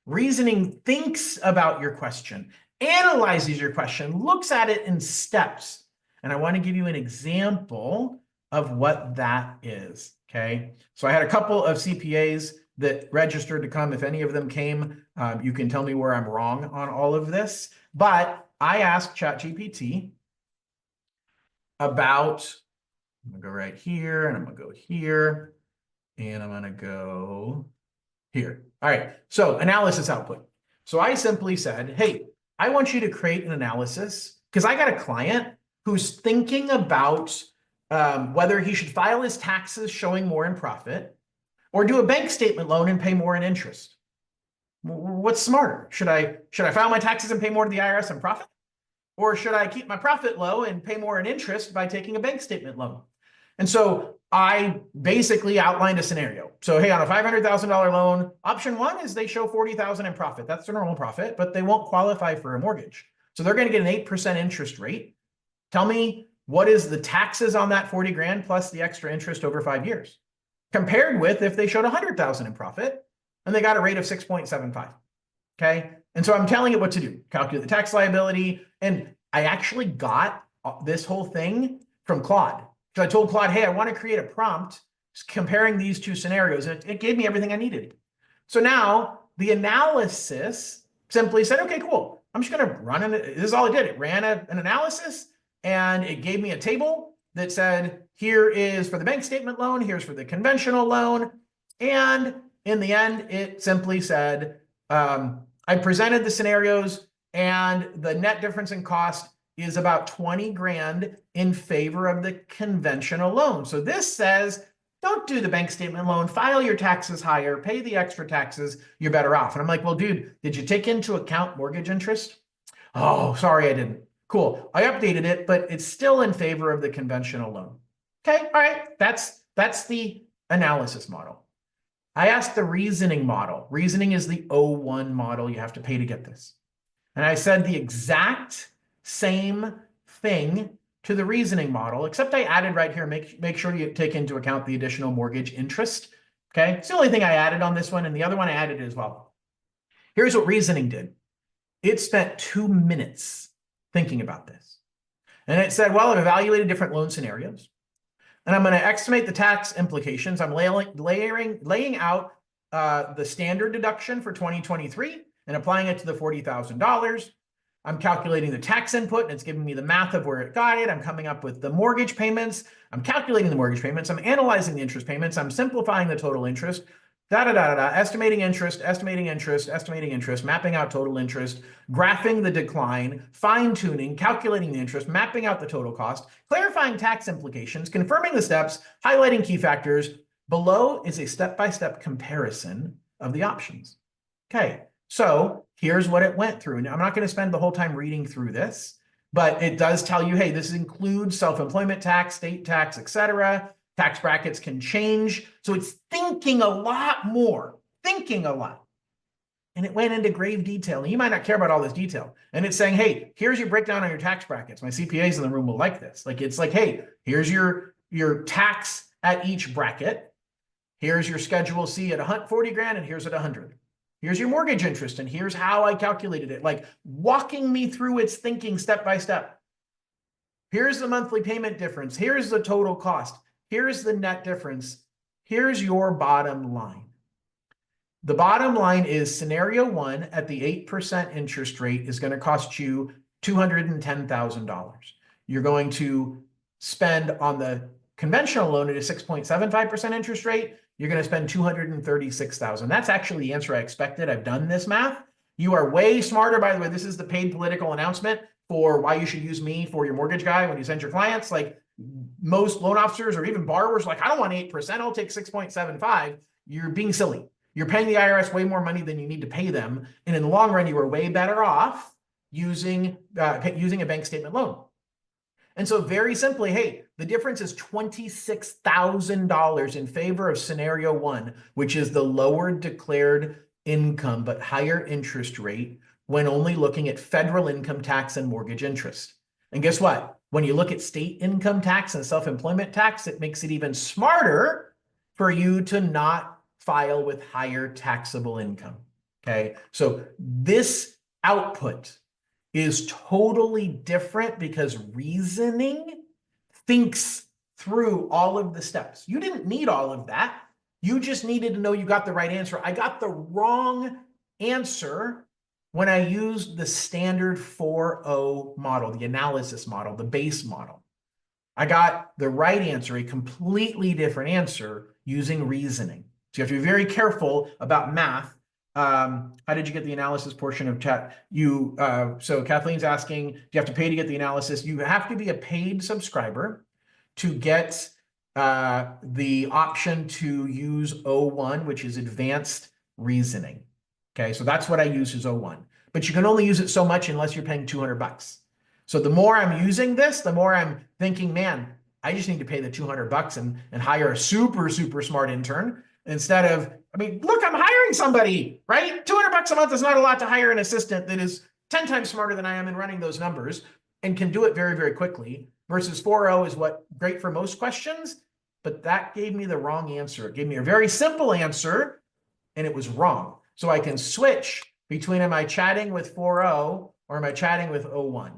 Reasoning thinks about your question, analyzes your question, looks at it in steps. And I want to give you an example of what that is, okay? So I had a couple of CPAs that registered to come. If any of them came, you can tell me where I'm wrong on all of this. But I asked ChatGPT about, I'm going to go right here, and I'm going to go here, and I'm going to go here. All right, so analysis output. So I simply said, hey, I want you to create an analysis because I got a client who's thinking about whether he should file his taxes showing more in profit or do a bank statement loan and pay more in interest. What's smarter? Should I file my taxes and pay more to the IRS in profit? Or should I keep my profit low and pay more in interest by taking a bank statement loan? And so I basically outlined a scenario. So, hey, on a $500,000 loan, option one is they show $40,000 in profit. That's their normal profit, but they won't qualify for a mortgage. So they're going to get an 8% interest rate. Tell me, what is the taxes on that 40 grand plus the extra interest over 5 years? Compared with if they showed 100,000 in profit and they got a rate of 6.75. Okay. And so I'm telling it what to do. Calculate the tax liability. And I actually got this whole thing from Claude. So I told Claude, hey, I want to create a prompt comparing these two scenarios. And it gave me everything I needed. So now the analysis simply said, okay, cool. I'm just going to run it. This is all it did. It ran an analysis and it gave me a table that said, here is for the bank statement loan. Here's for the conventional loan. And in the end, it simply said, I presented the scenarios and the net difference in cost is about 20 grand in favor of the conventional loan. So this says, don't do the bank statement loan, file your taxes higher, pay the extra taxes, you're better off. And I'm like, well, dude, did you take into account mortgage interest? Oh, sorry, I didn't. Cool. I updated it, but it's still in favor of the conventional loan. Okay, all right, that's the analysis model. I asked the reasoning model. Reasoning is the O1 model. You have to pay to get this. And I said the exact same thing to the reasoning model, except I added right here, make sure you take into account the additional mortgage interest. Okay, it's the only thing I added on this one, and the other one I added as well. Here's what reasoning did. It spent 2 minutes thinking about this. And it said, well, I've evaluated different loan scenarios, and I'm going to estimate the tax implications. I'm laying out the standard deduction for 2023 and applying it to the $40,000. I'm calculating the tax input, and it's giving me the math of where it got it. I'm coming up with the mortgage payments. I'm calculating the mortgage payments. I'm analyzing the interest payments. I'm simplifying the total interest. Estimating interest, mapping out total interest, graphing the decline, fine-tuning, calculating the interest, mapping out the total cost, clarifying tax implications, confirming the steps, highlighting key factors. Below is a step-by-step comparison of the options. Okay, so here's what it went through. And I'm not going to spend the whole time reading through this, but it does tell you, hey, this includes self-employment tax, state tax, etc. Tax brackets can change. So it's thinking a lot more, thinking a lot. And it went into grave detail. And you might not care about all this detail. And it's saying, hey, here's your breakdown on your tax brackets. My CPAs in the room will like this. Like, it's like, hey, here's your tax at each bracket. Here's your Schedule C at 40 grand, and here's at 100. Here's your mortgage interest, and here's how I calculated it. Like, walking me through its thinking step by step. Here's the monthly payment difference. Here's the total cost. Here's the net difference. Here's your bottom line. The bottom line is scenario one at the 8% interest rate is going to cost you $210,000. You're going to spend on the conventional loan at a 6.75% interest rate. You're going to spend $236,000. That's actually the answer I expected. I've done this math. You are way smarter. By the way, this is the paid political announcement for why you should use me for your mortgage guy when you send your clients. Like most loan officers or even borrowers, like, I don't want 8%. I'll take 6.75. You're being silly. You're paying the IRS way more money than you need to pay them. And in the long run, you are way better off using a bank statement loan. And so very simply, hey, the difference is $26,000 in favor of scenario one, which is the lower declared income but higher interest rate when only looking at federal income tax and mortgage interest. And guess what? When you look at state income tax and self-employment tax, it makes it even smarter for you to not file with higher taxable income. Okay, so this output is totally different because reasoning thinks through all of the steps. You didn't need all of that. You just needed to know you got the right answer. I got the wrong answer when I used the standard 4.0 model, the analysis model, the base model. I got the right answer, a completely different answer using reasoning. So you have to be very careful about math. How did you get the analysis portion of chat? So Kathleen's asking, do you have to pay to get the analysis? You have to be a paid subscriber to get the option to use O1, which is advanced reasoning. Okay, so that's what I use as O1. But you can only use it so much unless you're paying $200. So the more I'm using this, the more I'm thinking, man, I just need to pay the $200 and hire a super, super smart intern instead of, I mean, look, I'm hiring somebody, right? $200 a month is not a lot to hire an assistant that is 10 times smarter than I am in running those numbers and can do it very, very quickly versus 4.0 is what great for most questions, but that gave me the wrong answer. It gave me a very simple answer and it was wrong. So I can switch between, am I chatting with 4.0 or am I chatting with O1?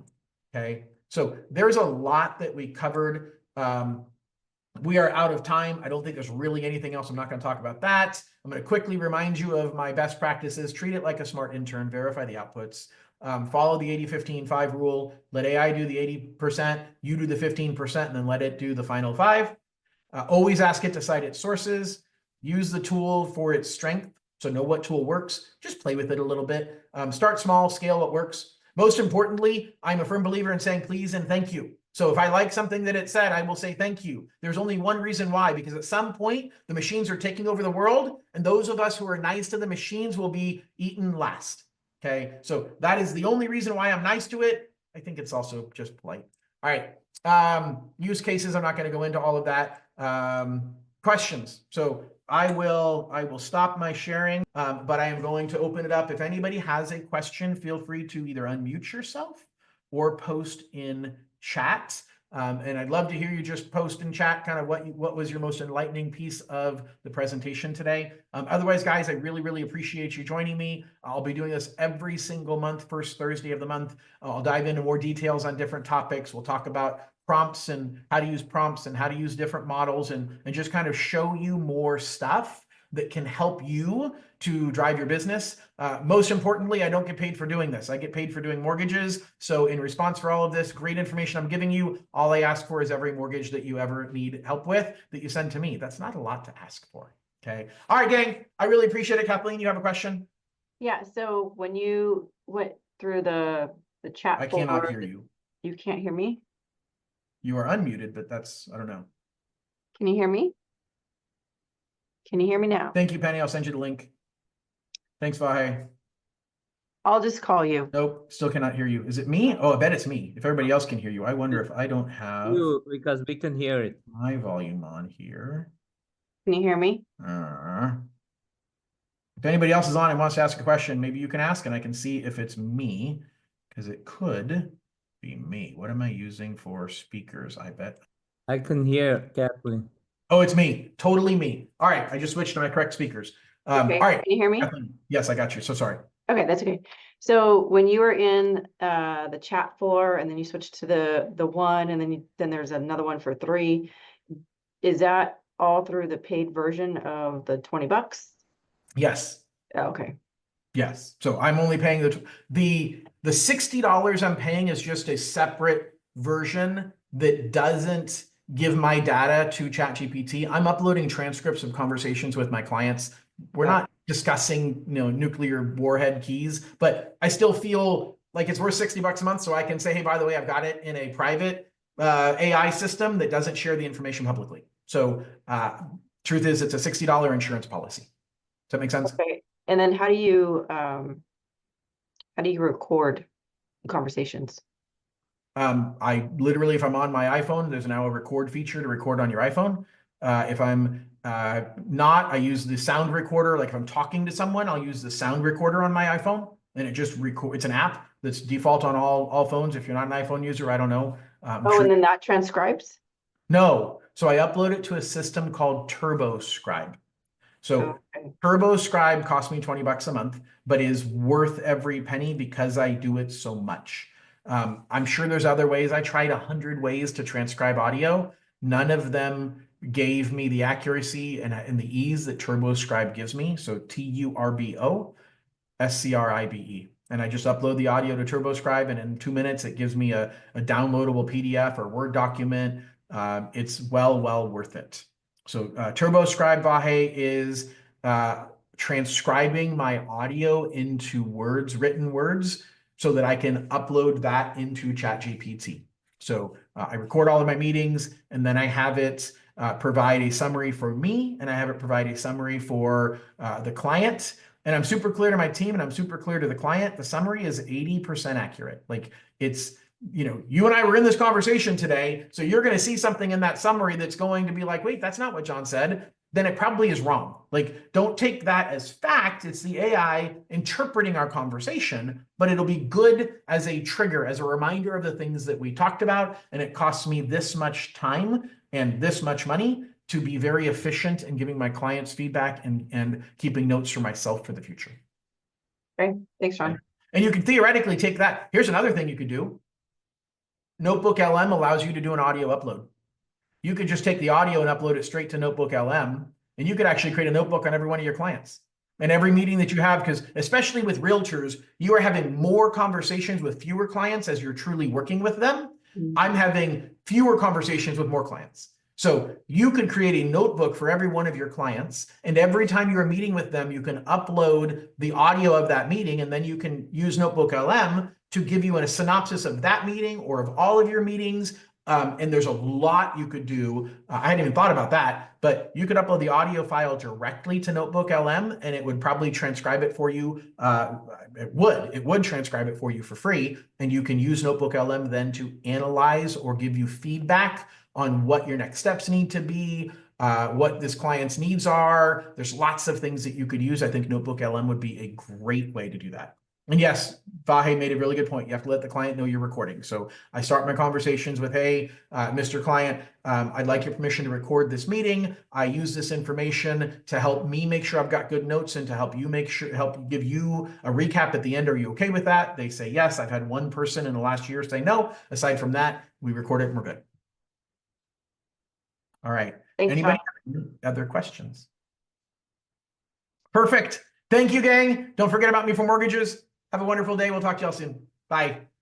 Okay, so there's a lot that we covered. We are out of time. I don't think there's really anything else. I'm not going to talk about that. I'm going to quickly remind you of my best practices. Treat it like a smart intern. Verify the outputs. Follow the 80-15-5 rule. Let AI do the 80%. You do the 15%, and then let it do the final 5. Always ask it to cite its sources. Use the tool for its strength. So know what tool works. Just play with it a little bit. Start small, scale what works. Most importantly, I'm a firm believer in saying please and thank you. So if I like something that it said, I will say thank you. There's only one reason why, because at some point, the machines are taking over the world, and those of us who are nice to the machines will be eaten last. Okay, so that is the only reason why I'm nice to it. I think it's also just polite. All right, use cases, I'm not going to go into all of that. Questions. So I will stop my sharing, but I am going to open it up. If anybody has a question, feel free to either unmute yourself or post in chat. And I'd love to hear you just post in chat kind of what was your most enlightening piece of the presentation today. Otherwise, guys, I really, really appreciate you joining me. I'll be doing this every single month, first Thursday of the month. I'll dive into more details on different topics. We'll talk about prompts and how to use prompts and how to use different models and just kind of show you more stuff that can help you to drive your business. Most importantly, I don't get paid for doing this. I get paid for doing mortgages. So in response for all of this great information I'm giving you, all I ask for is every mortgage that you ever need help with that you send to me. That's not a lot to ask for. Okay. All right, gang. I really appreciate it. Kathleen, you have a question? Yeah. So when you went through the chat, I cannot hear you. You can't hear me? You are unmuted, but that's, I don't know. Can you hear me? Can you hear me now? Thank you, Penny. I'll send you the link. Thanks, Vahe. I'll just call you. Nope, still cannot hear you. Is it me? Oh, I bet it's me. If everybody else can hear you, I wonder if I don't have because we can hear it. My volume on here. Can you hear me? If anybody else is on and wants to ask a question, maybe you can ask and I can see if it's me, because it could be me. What am I using for speakers? I bet. I can hear Kathleen. Oh, it's me. Totally me. All right. I just switched to my correct speakers. Okay. All right. Can you hear me? Kathleen. Yes, I got you. So sorry. Okay, that's okay. So when you were in the chat floor and then you switched to the 1 and then there's another one for 3, is that all through the paid version of the $20? Yes. Oh, okay. Yes. So I'm only paying the $60 I'm paying is just a separate version that doesn't give my data to ChatGPT. I'm uploading transcripts of conversations with my clients. We're Yeah. not discussing, nuclear warhead keys, but I still feel like it's worth $60 a month. So I can say, hey, by the way, I've got it in a private AI system that doesn't share the information publicly. So truth is, it's a $60 insurance policy. Does that make sense? Okay. And then how do you record conversations? I literally, if I'm on my iPhone, there's now a record feature to record on your iPhone. If I'm not, I use the sound recorder. Like if I'm talking to someone, I'll use the sound recorder on my iPhone, and it just record. It's an app that's default on all phones. If you're not an iPhone user, I don't know. Oh, and then that transcribes? No. So I upload it to a system called TurboScribe. So Okay. TurboScribe costs me $20 a month, but is worth every penny because I do it so much. I'm sure there's other ways. I tried 100 ways to transcribe audio. None of them gave me the accuracy and the ease that TurboScribe gives me. So TurboScribe. And I just upload the audio to TurboScribe, and in 2 minutes, it gives me a downloadable PDF or Word document. It's well worth it. So TurboScribe, Vahe, is transcribing my audio into words, written words, so that I can upload that into ChatGPT. So I record all of my meetings, and then I have it provide a summary for me, and I have it provide a summary for the client. And I'm super clear to my team, and I'm super clear to the client. The summary is 80% accurate. Like it's, you and I were in this conversation today, so you're going to see something in that summary that's going to be like, wait, that's not what John said. Then it probably is wrong. Like, don't take that as fact. It's the AI interpreting our conversation, but it'll be good as a trigger, as a reminder of the things that we talked about. And it costs me this much time and this much money to be very efficient in giving my clients feedback and keeping notes for myself for the future. Okay, thanks, John. And you can theoretically take that. Here's another thing you could do. Notebook LM allows you to do an audio upload. You could just take the audio and upload it straight to Notebook LM, and you could actually create a notebook on every one of your clients. And every meeting that you have, because especially with realtors, you are having more conversations with fewer clients as you're truly working with them. I'm having fewer conversations with more clients. So you could create a notebook for every one of your clients, and every time you're meeting with them, you can upload the audio of that meeting, and then you can use Notebook LM to give you a synopsis of that meeting or of all of your meetings. And there's a lot you could do. I hadn't even thought about that, but you could upload the audio file directly to Notebook LM, and it would probably transcribe it for you. It would transcribe it for you for free, and you can use Notebook LM then to analyze or give you feedback on what your next steps need to be, what this client's needs are. There's lots of things that you could use. I think Notebook LM would be a great way to do that. And yes, Vahe made a really good point. You have to let the client know you're recording. So I start my conversations with, hey, Mr. Client, I'd like your permission to record this meeting. I use this information to help me make sure I've got good notes and to help you help give you a recap at the end. Are you okay with that? They say yes. I've had one person in the last year say no. Aside from that, we record it and we're good. All right. Thanks, Anybody have any other questions? Perfect. Thank you, gang. Don't forget about me for mortgages. Have a wonderful day. We'll talk to y'all soon. Bye.